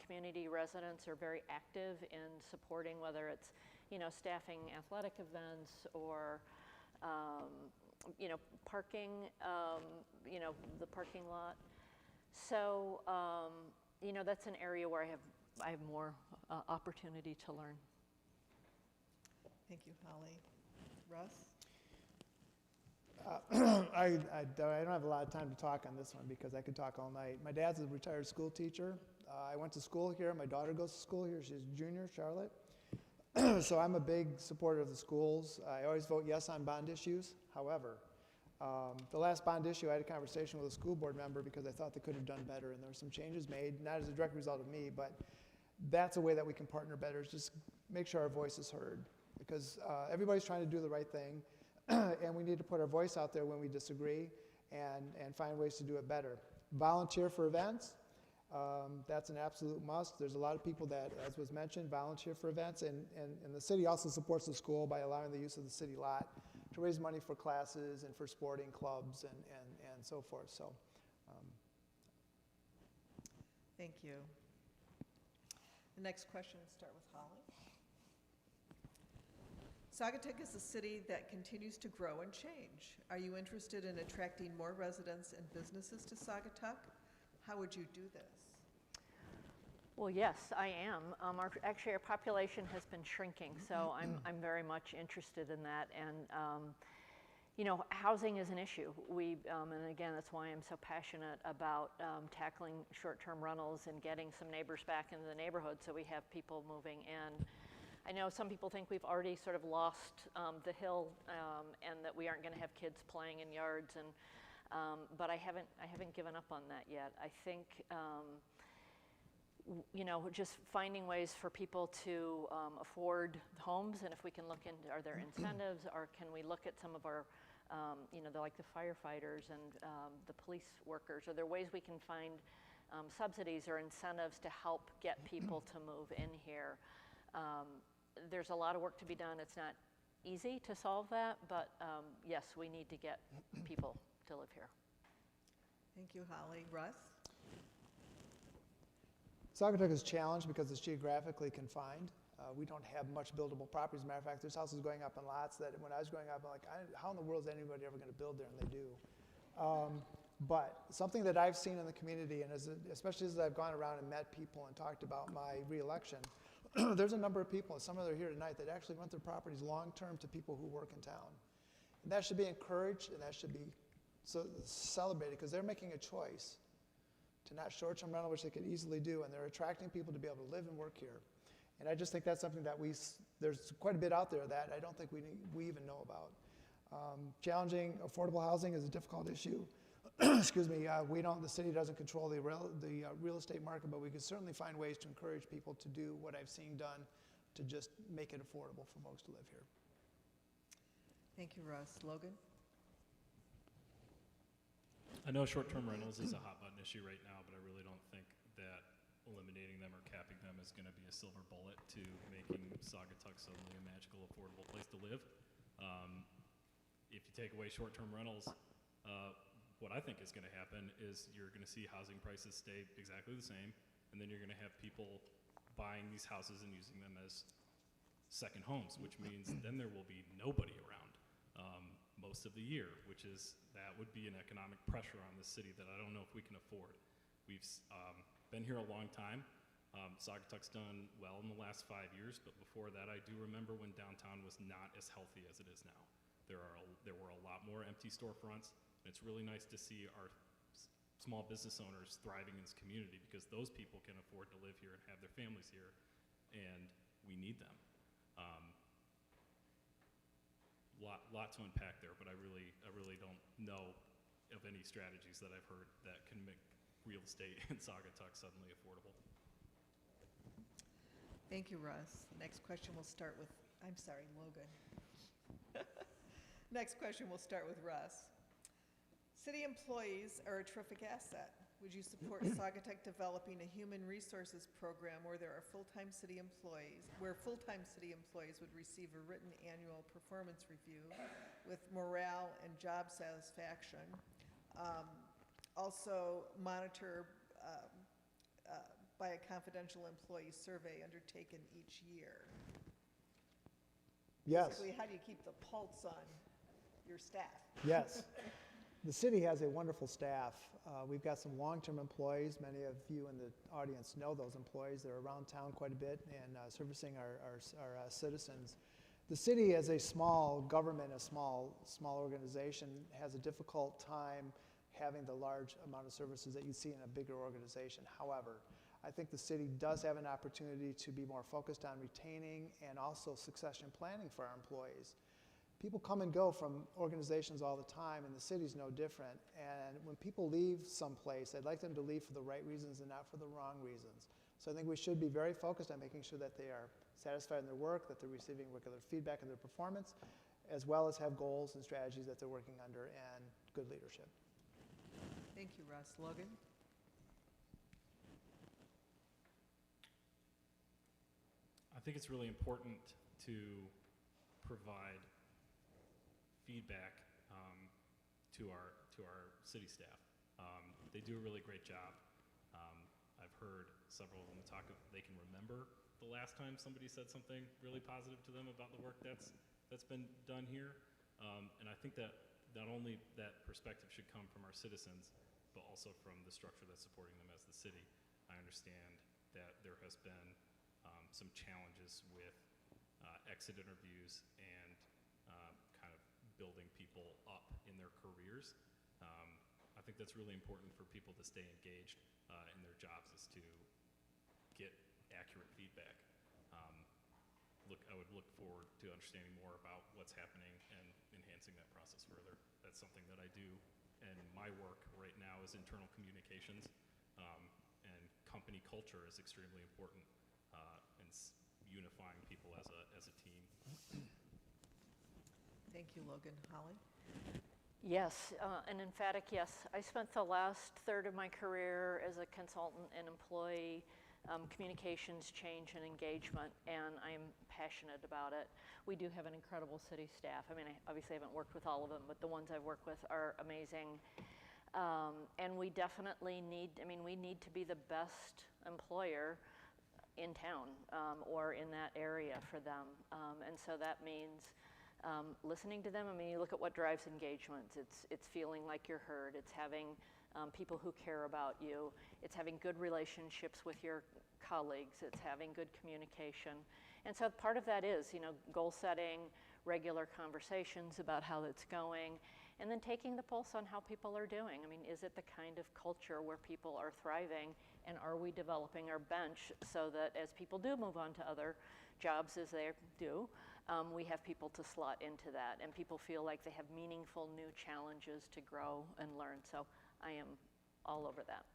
community residents are very active in supporting, whether it's, you know, staffing athletic events or, you know, parking, you know, the parking lot. So, you know, that's an area where I have more opportunity to learn. Thank you, Holly. Russ? I don't have a lot of time to talk on this one because I could talk all night. My dad's a retired school teacher. I went to school here. My daughter goes to school here. She's a junior, Charlotte. So I'm a big supporter of the schools. I always vote yes on bond issues. However, The last bond issue, I had a conversation with a school board member because I thought they could have done better, and there were some changes made, not as a direct result of me, but that's a way that we can partner better, is just make sure our voice is heard. Because everybody's trying to do the right thing, and we need to put our voice out there when we disagree and find ways to do it better. Volunteer for events, that's an absolute must. There's a lot of people that, as was mentioned, volunteer for events, and the city also supports the school by allowing the use of the city lot to raise money for classes and for sporting clubs and so forth. So, Thank you. The next question will start with Holly. Saugatuck is a city that continues to grow and change. Are you interested in attracting more residents and businesses to Saugatuck? How would you do this? Well, yes, I am. Actually, our population has been shrinking, so I'm very much interested in that. And you know, housing is an issue. And again, that's why I'm so passionate about tackling short-term rentals and getting some neighbors back into the neighborhood so we have people moving in. I know some people think we've already sort of lost the hill and that we aren't going to have kids playing in yards, but I haven't given up on that yet. I think you know, just finding ways for people to afford homes, and if we can look into, are there incentives, or can we look at some of our, you know, like the firefighters and the police workers, are there ways we can find subsidies or incentives to help get people to move in here? There's a lot of work to be done. It's not easy to solve that, but yes, we need to get people to live here. Thank you, Holly. Russ? Saugatuck is challenged because it's geographically confined. We don't have much buildable properties. As a matter of fact, there's houses going up in lots that when I was growing up, I'm like, how in the world is anybody ever going to build there? And they do. But something that I've seen in the community, and especially as I've gone around and met people and talked about my reelection, there's a number of people, and some of them are here tonight, that actually rent their properties long-term to people who work in town. And that should be encouraged, and that should be celebrated, because they're making a choice to not short-term rental, which they could easily do, and they're attracting people to be able to live and work here. And I just think that's something that there's quite a bit out there that I don't think we even know about. Challenging affordable housing is a difficult issue. Excuse me, the city doesn't control the real estate market, but we can certainly find ways to encourage people to do what I've seen done to just make it affordable for folks to live here. Thank you, Russ. Logan? I know short-term rentals is a hot-button issue right now, but I really don't think that eliminating them or capping them is going to be a silver bullet to making Saugatuck suddenly a magical, affordable place to live. If you take away short-term rentals, what I think is going to happen is you're going to see housing prices stay exactly the same, and then you're going to have people buying these houses and using them as second homes, which means then there will be nobody around most of the year, that would be an economic pressure on the city that I don't know if we can afford. We've been here a long time. Saugatuck's done well in the last 5 years, but before that, I do remember when downtown was not as healthy as it is now. There were a lot more empty storefronts, and it's really nice to see our small business owners thriving in this community, because those people can afford to live here and have their families here, and we need them. Lot to unpack there, but I really don't know of any strategies that I've heard that can make real estate in Saugatuck suddenly affordable. Thank you, Russ. Next question will start with, I'm sorry, Logan. Next question will start with Russ. City employees are a terrific asset. Would you support Saugatuck developing a human resources program where full-time city employees would receive a written annual performance review with morale and job satisfaction? Also monitor by a confidential employee survey undertaken each year. Yes. Basically, how do you keep the pulse on your staff? Yes. The city has a wonderful staff. We've got some long-term employees. Many of you in the audience know those employees. They're around town quite a bit and servicing our citizens. The city, as a small government, a small organization, has a difficult time having the large amount of services that you see in a bigger organization. However, I think the city does have an opportunity to be more focused on retaining and also succession planning for our employees. people come and go from organizations all the time, and the city's no different. And when people leave someplace, I'd like them to leave for the right reasons and not for the wrong reasons. So I think we should be very focused on making sure that they are satisfied in their work, that they're receiving regular feedback on their performance, as well as have goals and strategies that they're working under and good leadership. Thank you, Russ. Logan? I think it's really important to provide feedback to our city staff. They do a really great job. I've heard several of them talk. They can remember the last time somebody said something really positive to them about the work that's been done here. And I think that not only that perspective should come from our citizens, but also from the structure that's supporting them as the city. I understand that there has been some challenges with exit interviews and kind of building people up in their careers. I think that's really important for people to stay engaged in their jobs, is to get accurate feedback. I would look forward to understanding more about what's happening and enhancing that process further. That's something that I do, and my work right now is internal communications, and company culture is extremely important in unifying people as a team. Thank you, Logan. Holly? Yes, an emphatic yes. I spent the last third of my career as a consultant and employee, communications, change, and engagement, and I am passionate about it. We do have an incredible city staff. I mean, I obviously haven't worked with all of them, but the ones I've worked with are amazing. And we definitely we need to be the best employer in town or in that area for them. And so that means listening to them. I mean, you look at what drives engagements. It's feeling like you're heard. It's having people who care about you. It's having good relationships with your colleagues. It's having good communication. And so part of that is, goal setting, regular conversations about how it's going, and then taking the pulse on how people are doing. I mean, is it the kind of culture where people are thriving, and are we developing our bench so that as people do move on to other jobs as they do, we have people to slot into that, and people feel like they have meaningful new challenges to grow and learn. So I am all over that.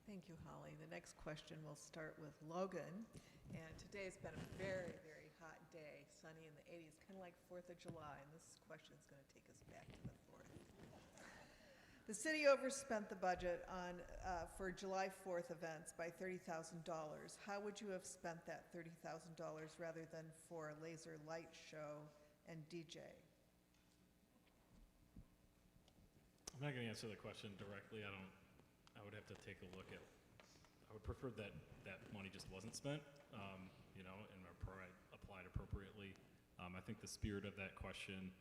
Thank you, Holly. The next question will start with Logan. And today's been a very, very hot day, sunny in the 80s, kind of like 4th of July. And this question is going to take us back to the 4th. The city overspent the budget for July 4th events by $30,000. How would you have spent that $30,000 rather than for a laser light show and DJ? I'm not going to answer the question directly. I would have to take a look at. I would prefer that money just wasn't spent, and applied appropriately. I think the spirit of that question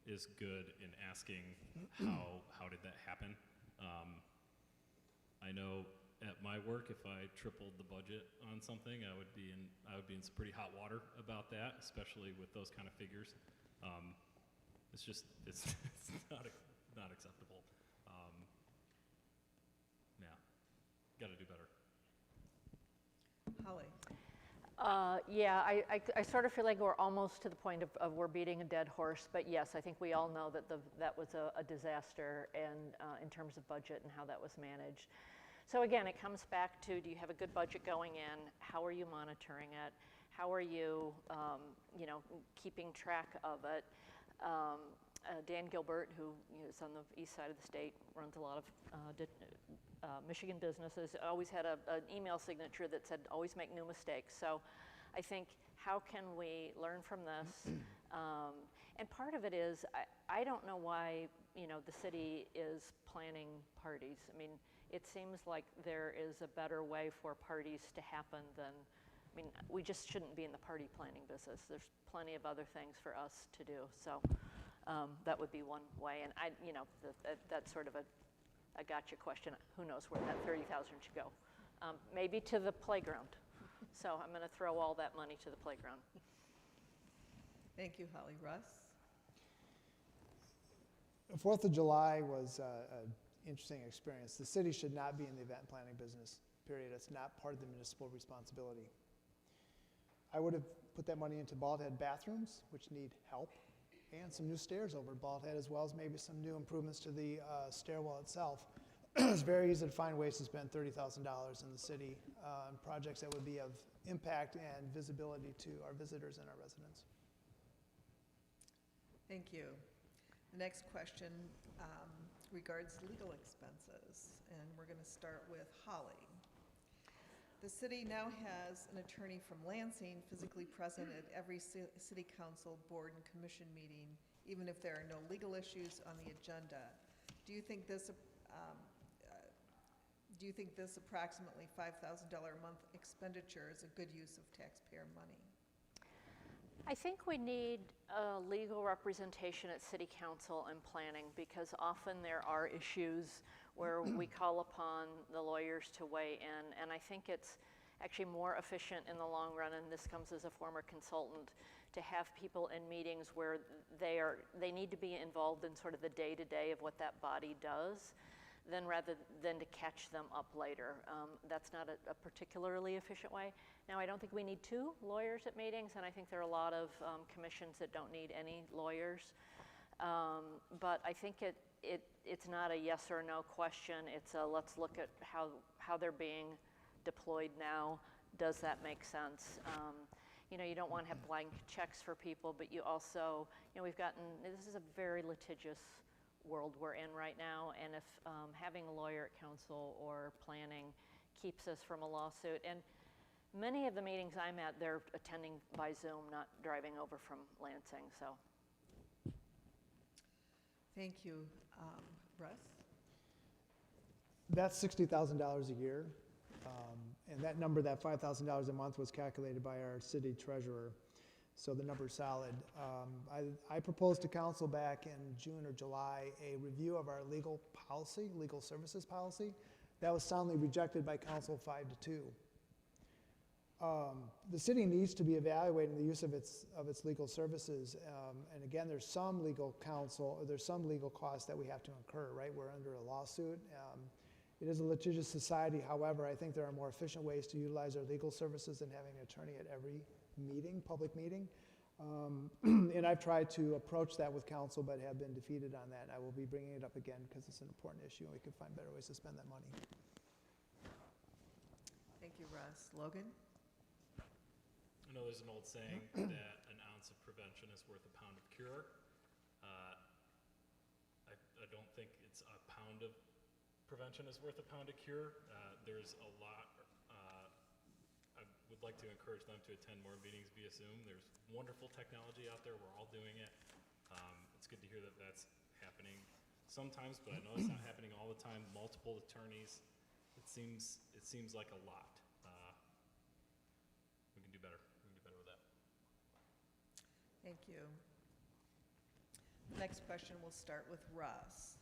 is good in asking how did that happen. I know at my work, if I tripled the budget on something, I would be in some pretty hot water about that, especially with those kind of figures. It's not acceptable. Got to do better. Holly? I sort of feel like we're almost to the point of we're beating a dead horse, but yes, I think we all know that that was a disaster, and in terms of budget and how that was managed. So again, it comes back to, do you have a good budget going in? How are you monitoring it? How are you, keeping track of it? Dan Gilbert, who is on the east side of the state, runs a lot of Michigan businesses, always had an email signature that said, always make new mistakes. So I think, how can we learn from this? And part of it is, I don't know why, the city is planning parties. I mean, it seems like there is a better way for parties to happen than, we just shouldn't be in the party planning business. There's plenty of other things for us to do. So that would be one way. And that's sort of a gotcha question. Who knows where that $30,000 should go? Maybe to the playground. So I'm going to throw all that money to the playground. Thank you, Holly. Russ? The 4th of July was an interesting experience. The city should not be in the event planning business, period. It's not part of the municipal responsibility. I would have put that money into Bald Head bathrooms, which need help, and some new stairs over at Bald Head, as well as maybe some new improvements to the stairwell itself. It's very easy to find ways to spend $30,000 in the city on projects that would be of impact and visibility to our visitors and our residents. Thank you. The next question regards legal expenses, and we're going to start with Holly. The city now has an attorney from Lansing physically present at every city council, board, and commission meeting, even if there are no legal issues on the agenda. Do you think this approximately $5,000 a month expenditure is a good use of taxpayer money? I think we need legal representation at City Council and planning, because often there are issues where we call upon the lawyers to weigh in, and I think it's actually more efficient in the long run, and this comes as a former consultant, to have people in meetings where they need to be involved in sort of the day-to-day of what that body does, rather than to catch them up later. That's not a particularly efficient way. Now, I don't think we need 2 lawyers at meetings, and I think there are a lot of commissions that don't need any lawyers. But I think it's not a yes or no question. It's a let's look at how they're being deployed now. Does that make sense? You don't want to have blank checks for people, but you also, this is a very litigious world we're in right now, and if having a lawyer at council or planning keeps us from a lawsuit, and many of the meetings I'm at, they're attending by Zoom, not driving over from Lansing, so. Thank you. Russ? That's $60,000 a year, and that number, that $5,000 a month, was calculated by our city treasurer, so the number's solid. I proposed to council back in June or July a review of our legal policy, legal services policy. That was soundly rejected by council 5-2. The city needs to be evaluating the use of its legal services, and again, there's some legal counsel, or there's some legal costs that we have to incur, right? We're under a lawsuit. It is a litigious society. However, I think there are more efficient ways to utilize our legal services than having an attorney at every meeting, public meeting. And I've tried to approach that with council, but have been defeated on that. I will be bringing it up again because it's an important issue, and we can find better ways to spend that money. Thank you, Russ. Logan? I know there's an old saying that an ounce of prevention is worth a pound of cure. I don't think it's a pound of prevention is worth a pound of cure. There's a lot. I would like to encourage them to attend more meetings via Zoom. There's wonderful technology out there. We're all doing it. It's good to hear that that's happening sometimes, but I know it's not happening all the time. Multiple attorneys. It seems like a lot. We can do better. We can do better with that. Thank you. The next question will start with Russ.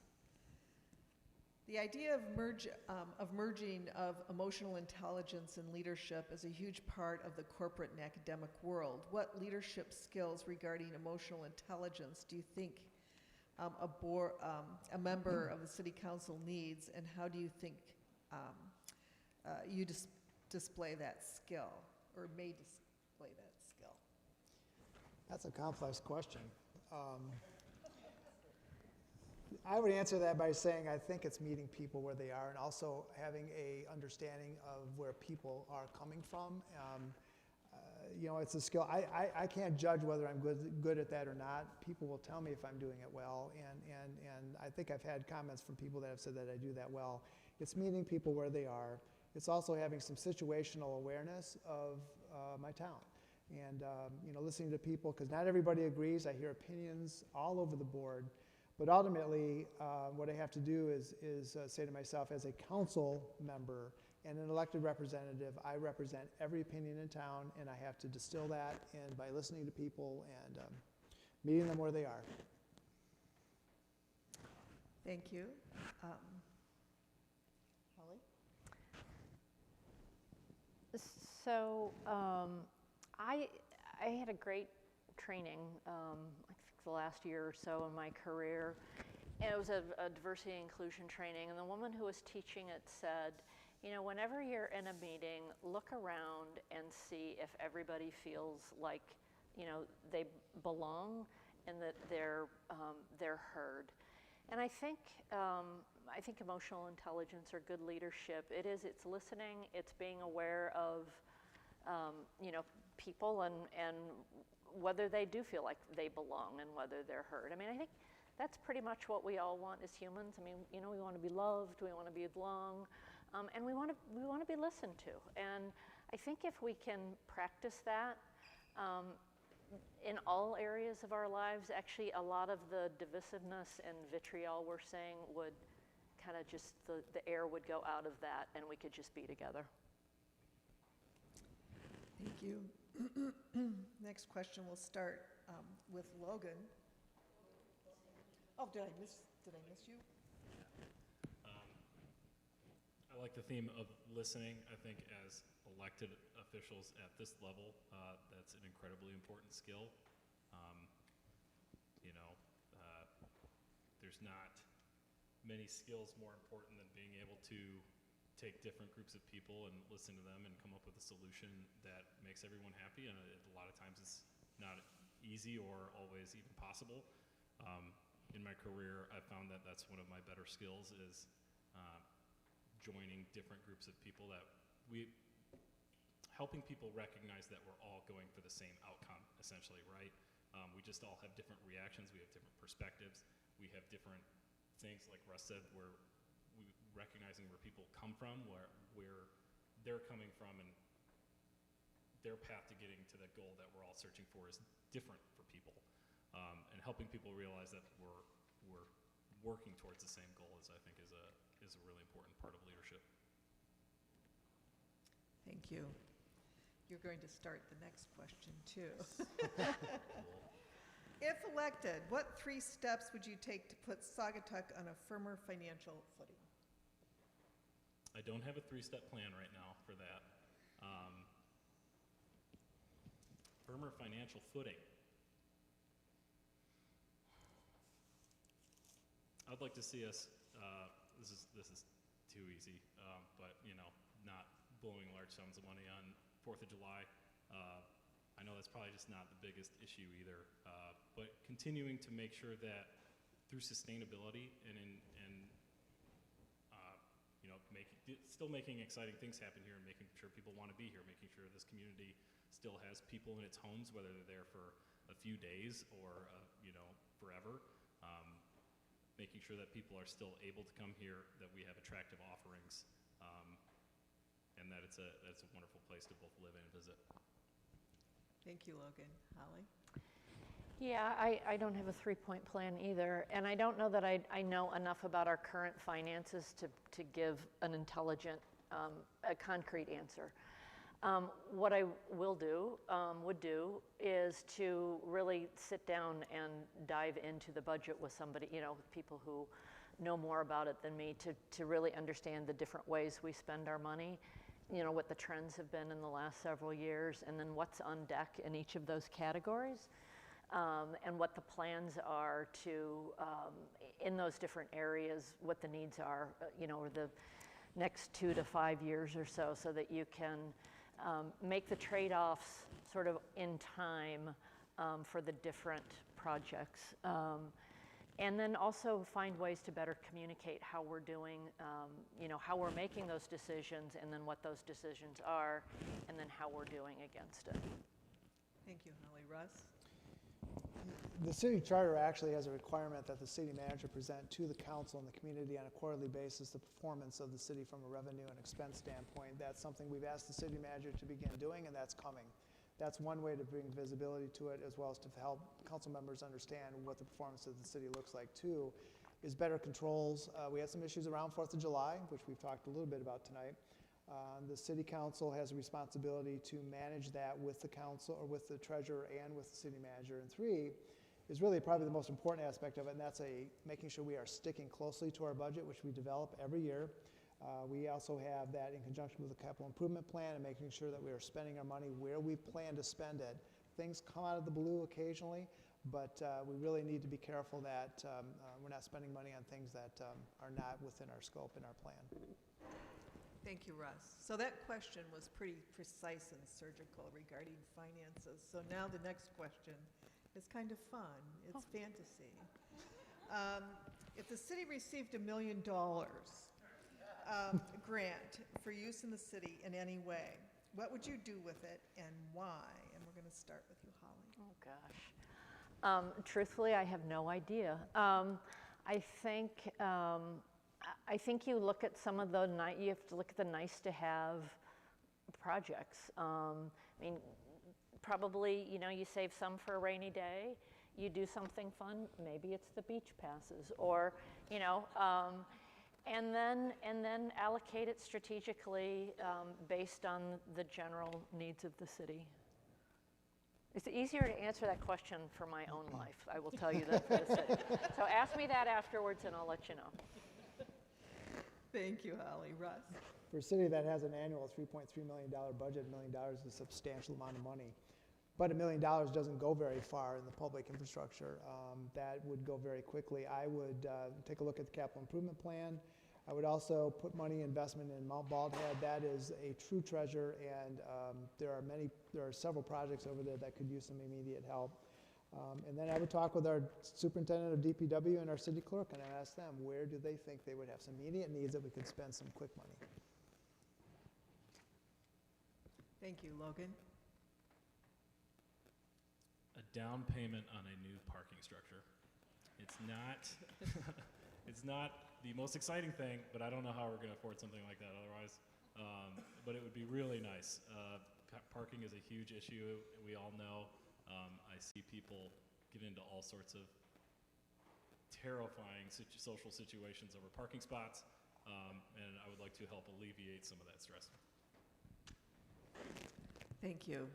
The idea of merging of emotional intelligence and leadership is a huge part of the corporate and academic world. What leadership skills regarding emotional intelligence do you think a member of the city council needs, and how do you think you display that skill, or may display that skill? That's a complex question. I would answer that by saying I think it's meeting people where they are, and also having a understanding of where people are coming from. It's a skill. I can't judge whether I'm good at that or not. People will tell me if I'm doing it well, and I think I've had comments from people that have said that I do that well. It's meeting people where they are. It's also having some situational awareness of my town, and listening to people, because not everybody agrees. I hear opinions all over the board. But ultimately, what I have to do is say to myself, as a council member and an elected representative, I represent every opinion in town, and I have to distill that in by listening to people and meeting them where they are. Thank you. Holly? So I had a great training, the last year or so in my career. And it was a diversity and inclusion training, and the woman who was teaching it said, You know, whenever you're in a meeting, look around and see if everybody feels like, you know, they belong and that they're heard. And I think emotional intelligence or good leadership, it's listening, it's being aware of, you know, people and whether they do feel like they belong and whether they're heard. I mean, I think that's pretty much what we all want as humans. I mean, you know, we want to be loved, we want to be belong, and we want to be listened to. And I think if we can practice that in all areas of our lives, actually a lot of the divisiveness and vitriol we're saying would kind of just, the air would go out of that and we could just be together. Thank you. Next question will start with Logan. Oh, did I miss you? I like the theme of listening. I think as elected officials at this level, that's an incredibly important skill. You know, there's not many skills more important than being able to take different groups of people and listen to them and come up with a solution that makes everyone happy. And a lot of times it's not easy or always even possible. In my career, I found that that's one of my better skills is joining different groups of people helping people recognize that we're all going for the same outcome, essentially, right? We just all have different reactions, we have different perspectives, we have different things, like Russ said, where recognizing where people come from, where they're coming from, and their path to getting to that goal that we're all searching for is different for people. And helping people realize that we're working towards the same goal I think is a really important part of leadership. Thank you. You're going to start the next question too. If elected, what 3 steps would you take to put Saugatuck on a firmer financial footing? I don't have a 3-step plan right now for that. Firmer financial footing. I'd like to see us, this is too easy, but you know, not blowing large sums of money on 4th of July. I know that's probably just not the biggest issue either, but continuing to make sure that through sustainability and you know, still making exciting things happen here and making sure people want to be here, making sure this community still has people in its homes, whether they're there for a few days or you know, forever. Making sure that people are still able to come here, that we have attractive offerings, and that it's a wonderful place to both live and visit. Thank you, Logan. Holly? Yeah, I don't have a 3-point plan either, and I don't know that I know enough about our current finances to give an intelligent, a concrete answer. What I would do is to really sit down and dive into the budget with somebody, you know, with people who know more about it than me, to really understand the different ways we spend our money, you know, what the trends have been in the last several years, and then what's on deck in each of those categories, and what the plans are to, in those different areas, what the needs are, you know, over the next 2 to 5 years or so that you can make the trade-offs sort of in time for the different projects. And then also find ways to better communicate how we're doing, you know, how we're making those decisions, and then what those decisions are, and then how we're doing against it. Thank you, Holly. Russ? The city charter actually has a requirement that the city manager present to the council and the community on a quarterly basis the performance of the city from a revenue and expense standpoint. That's something we've asked the city manager to begin doing, and that's coming. That's one way to bring visibility to it, as well as to help council members understand what the performance of the city looks like. Two is better controls. We had some issues around 4th of July, which we've talked a little bit about tonight. The city council has a responsibility to manage that with the council, or with the treasurer and with the city manager. And 3 is really probably the most important aspect of it, and that's making sure we are sticking closely to our budget, which we develop every year. We also have that in conjunction with the capital improvement plan, and making sure that we are spending our money where we plan to spend it. Things come out of the blue occasionally, but we really need to be careful that we're not spending money on things that are not within our scope and our plan. Thank you, Russ. So that question was pretty precise and surgical regarding finances. So now the next question is kind of fun. It's fantasy. If the city received $1 million grant for use in the city in any way, what would you do with it and why? And we're going to start with you, Holly. Oh, gosh. Truthfully, I have no idea. I think you look at some of the, you have to look at the nice to have projects. I mean, probably, you save some for a rainy day. You do something fun, maybe it's the beach passes, or, and then allocate it strategically based on the general needs of the city. It's easier to answer that question for my own life, I will tell you that for the city. So ask me that afterwards and I'll let you know. Thank you, Holly. Russ? For a city that has an annual $3.3 million budget, $1 million is a substantial amount of money. But $1 million doesn't go very far in the public infrastructure. That would go very quickly. I would take a look at the capital improvement plan. I would also put money investment in Mount Baldhead. That is a true treasure, and there are several projects over there that could use some immediate help. And then I would talk with our superintendent of DPW and our city clerk, and I'd ask them, where do they think they would have some immediate needs that we could spend some quick money? Thank you. Logan? A down payment on a new parking structure. It's not, it's not the most exciting thing, but I don't know how we're going to afford something like that otherwise. But it would be really nice. Parking is a huge issue, we all know. I see people get into all sorts of terrifying social situations over parking spots, and I would like to help alleviate some of that stress. Thank you.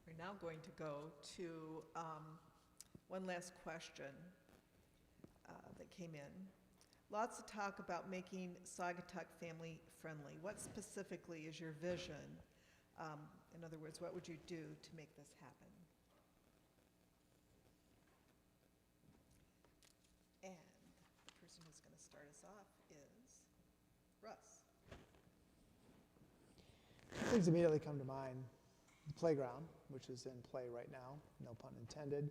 We're now going to go to one last question that came in. Lots of talk about making Saugatuck family friendly. What specifically is your vision? In other words, what would you do to make this happen? And the person who's going to start us off is Russ. Things immediately come to mind. The playground, which is in play right now, no pun intended.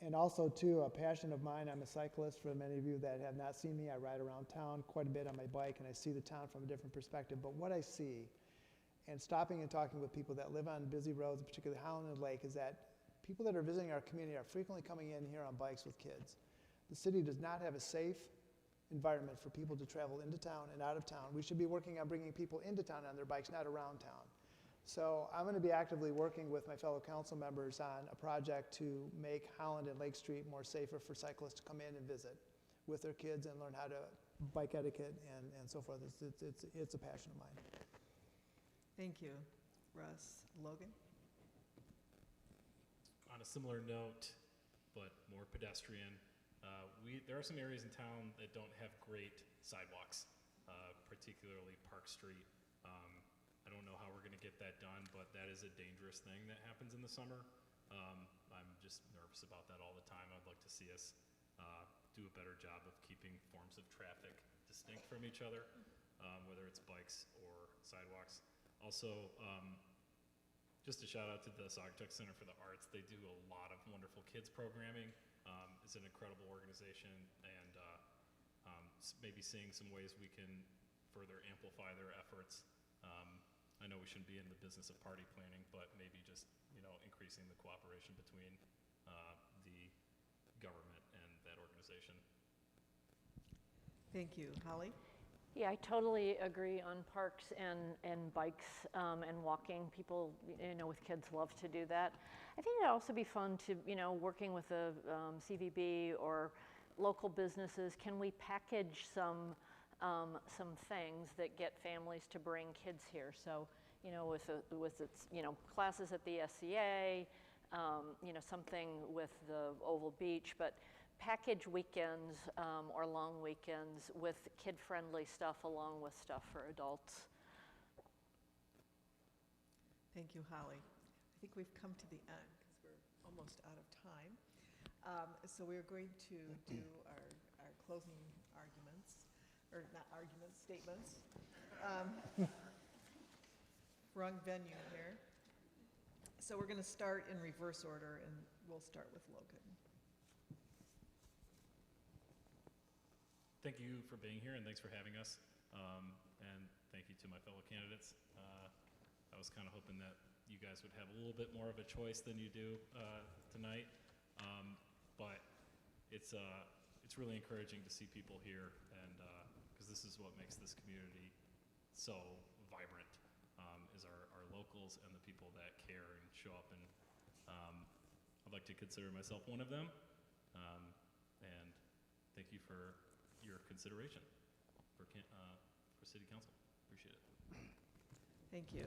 And also, too, a passion of mine, I'm a cyclist. For many of you that have not seen me, I ride around town quite a bit on my bike, and I see the town from a different perspective. But what I see, and stopping and talking with people that live on busy roads, particularly Holland and Lake, is that people that are visiting our community are frequently coming in here on bikes with kids. The city does not have a safe environment for people to travel into town and out of town. We should be working on bringing people into town on their bikes, not around town. So I'm going to be actively working with my fellow council members on a project to make Holland and Lake Street more safer for cyclists to come in and visit with their kids and learn how to bike etiquette and so forth. It's a passion of mine. Thank you, Russ. Logan? On a similar note, but more pedestrian, there are some areas in town that don't have great sidewalks, particularly Park Street. I don't know how we're going to get that done, but that is a dangerous thing that happens in the summer. I'm just nervous about that all the time. I'd like to see us do a better job of keeping forms of traffic distinct from each other, whether it's bikes or sidewalks. Also, just a shout out to the Saugatuck Center for the Arts. They do a lot of wonderful kids programming. It's an incredible organization, and maybe seeing some ways we can further amplify their efforts. I know we shouldn't be in the business of party planning, but maybe just increasing the cooperation between the government and that organization. Thank you. Holly? Yeah, I totally agree on parks and bikes and walking. People, with kids love to do that. I think it'd also be fun to, working with the CVB or local businesses, can we package some things that get families to bring kids here? So, with its, classes at the SCA, something with the Oval Beach, but package weekends or long weekends with kid-friendly stuff along with stuff for adults. Thank you, Holly. I think we've come to the end because we're almost out of time. So we're going to do our closing arguments. or not arguments, statements. Wrong venue here. So we're going to start in reverse order, and we'll start with Logan. Thank you for being here, and thanks for having us. And thank you to my fellow candidates. I was kind of hoping that you guys would have a little bit more of a choice than you do tonight. But it's really encouraging to see people here, and because this is what makes this community so vibrant, is our locals and the people that care and show up. And I'd like to consider myself one of them. And thank you for your consideration for City Council. Appreciate it. Thank you.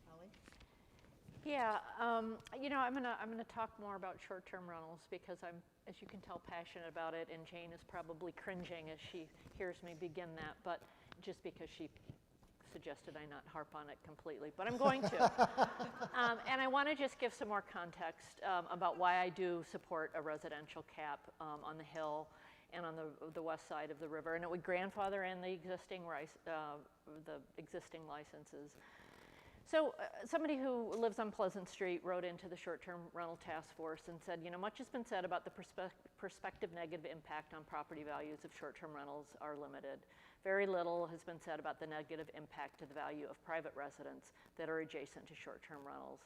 Holly? Yeah, you know, I'm gonna talk more about short-term rentals because I'm, as you can tell, passionate about it, and Jane is probably cringing as she hears me begin that, but just because she suggested I not harp on it completely, but I'm going to. And I want to just give some more context about why I do support a residential cap on the Hill and on the west side of the river, and it would grandfather in the existing licenses. So somebody who lives on Pleasant Street wrote into the short-term rental task force and said, you know, much has been said about the prospective negative impact on property values of short-term rentals are limited. Very little has been said about the negative impact to the value of private residents that are adjacent to short-term rentals.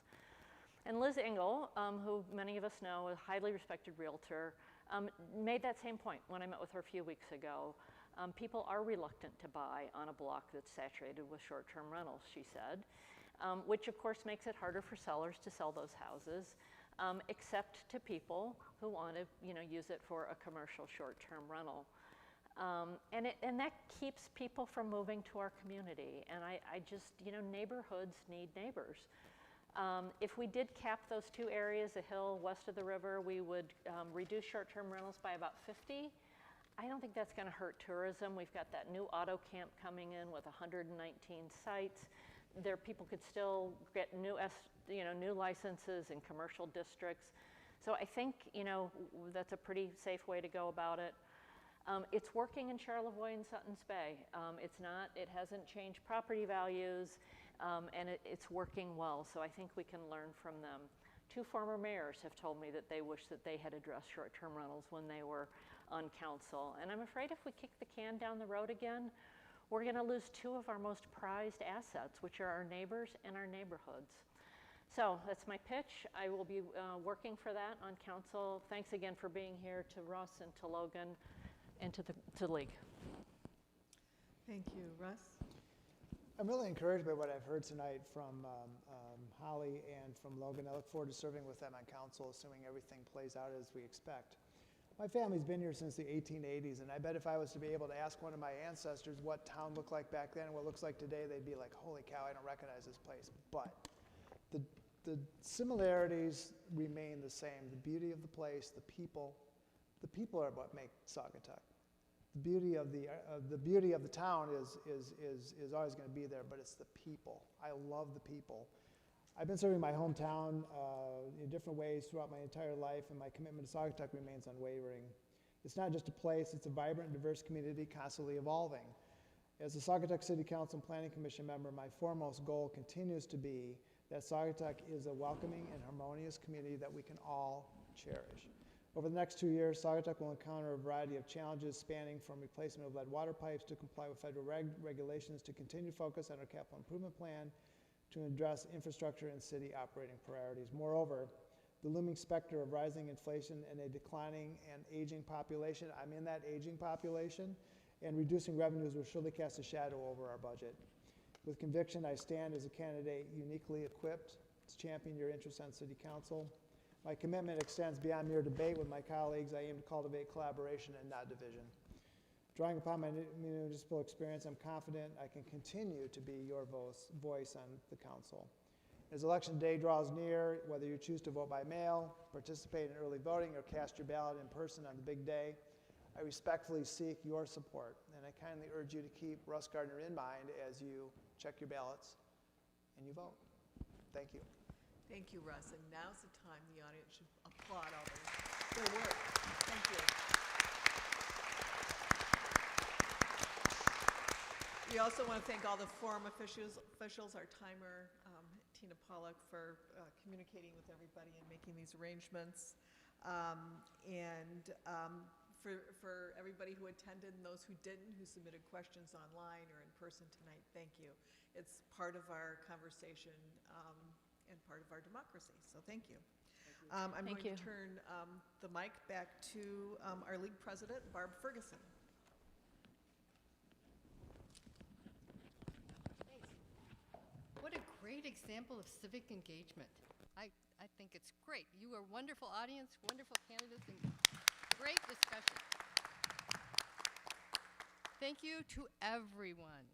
And Liz Engel, who many of us know, a highly respected realtor, made that same point when I met with her a few weeks ago. People are reluctant to buy on a block that's saturated with short-term rentals, she said, which of course makes it harder for sellers to sell those houses, except to people who want to, you know, use it for a commercial short-term rental. And that keeps people from moving to our community. And I just, you know, neighborhoods need neighbors. If we did cap those two areas, the Hill west of the river, we would reduce short-term rentals by about 50. I don't think that's going to hurt tourism. We've got that new auto camp coming in with 119 sites. There, people could still get new licenses in commercial districts. So I think, you know, that's a pretty safe way to go about it. It's working in Charlevoix and Sutton's Bay. It hasn't changed property values, and it's working well, so I think we can learn from them. 2 former mayors have told me that they wish that they had addressed short-term rentals when they were on council, and I'm afraid if we kick the can down the road again, we're going to lose 2 of our most prized assets, which are our neighbors and our neighborhoods. So that's my pitch. I will be working for that on council. Thanks again for being here, to Russ and to Logan and to the League. Thank you. Russ? I'm really encouraged by what I've heard tonight from Holly and from Logan. I look forward to serving with them on council, assuming everything plays out as we expect. My family's been here since the 1880s, and I bet if I was to be able to ask one of my ancestors what town looked like back then and what it looks like today, they'd be like, holy cow, I don't recognize this place. But the similarities remain the same. The beauty of the place, the people are what make Saugatuck. The beauty of the town is always going to be there, but it's the people. I love the people. I've been serving my hometown in different ways throughout my entire life, and my commitment to Saugatuck remains unwavering. It's not just a place, it's a vibrant, diverse community constantly evolving. As a Saugatuck City Council and Planning Commission member, my foremost goal continues to be that Saugatuck is a welcoming and harmonious community that we can all cherish. Over the next 2 years, Saugatuck will encounter a variety of challenges spanning from replacement of lead water pipes to comply with federal regulations, to continue focus on our capital improvement plan, to address infrastructure and city operating priorities. Moreover, the looming specter of rising inflation and a declining and aging population, I'm in that aging population, and reducing revenues will surely cast a shadow over our budget. With conviction, I stand as a candidate uniquely equipped to champion your interests on City Council. My commitment extends beyond mere debate with my colleagues. I aim to cultivate collaboration and not division. Drawing upon my municipal experience, I'm confident I can continue to be your voice on the council. As election day draws near, whether you choose to vote by mail, participate in early voting, or cast your ballot in person on the big day, I respectfully seek your support, and I kindly urge you to keep Russ Gardner in mind as you check your ballots and you vote. Thank you. Thank you, Russ. And now's the time the audience should applaud all their work. Thank you. We also want to thank all the forum officials, our timer, Tina Pollock, for communicating with everybody and making these arrangements. For everybody who attended and those who didn't, who submitted questions online or in person tonight, thank you. It's part of our conversation and part of our democracy, so thank you. I'm Thank going you. to turn the mic back to our league president, Barb Ferguson. What a great example of civic engagement. I think it's great. You are a wonderful audience, wonderful candidates, and great discussion. Thank you to everyone.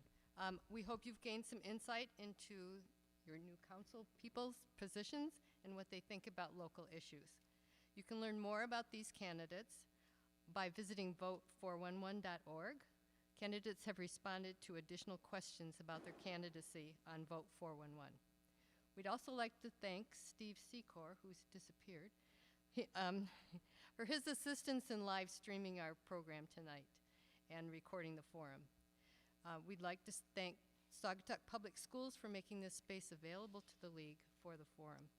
We hope you've gained some insight into your new council people's positions and what they think about local issues. You can learn more about these candidates by visiting vote411.org. Candidates have responded to additional questions about their candidacy on Vote 411. We'd also like to thank Steve Secor, who's disappeared, for his assistance in live streaming our program tonight and recording the forum. We'd like to thank Saugatuck Public Schools for making this space available to the League for the forum.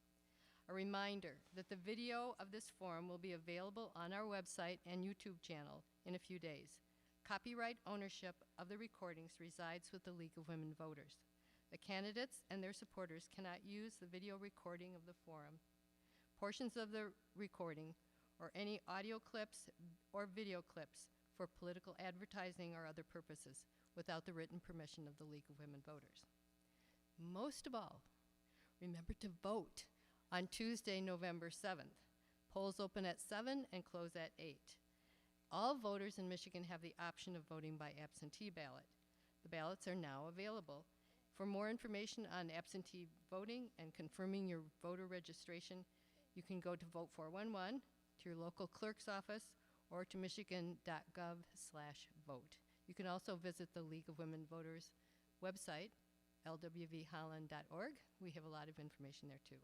A reminder that the video of this forum will be available on our website and YouTube channel in a few days. Copyright ownership of the recordings resides with the League of Women Voters. The candidates and their supporters cannot use the video recording of the forum, portions of the recording, or any audio clips or video clips for political advertising or other purposes without the written permission of the League of Women Voters. Most of all, remember to vote on Tuesday, November 7th. Polls open at 7 and close at 8. All voters in Michigan have the option of voting by absentee ballot. The ballots are now available. For more information on absentee voting and confirming your voter registration, you can go to Vote 411, to your local clerk's office, or to michigan.gov/vote. You can also visit the League of Women Voters website, lwvholland.org. We have a lot of information there too.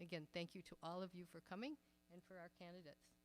Again, thank you to all of you for coming and for our candidates.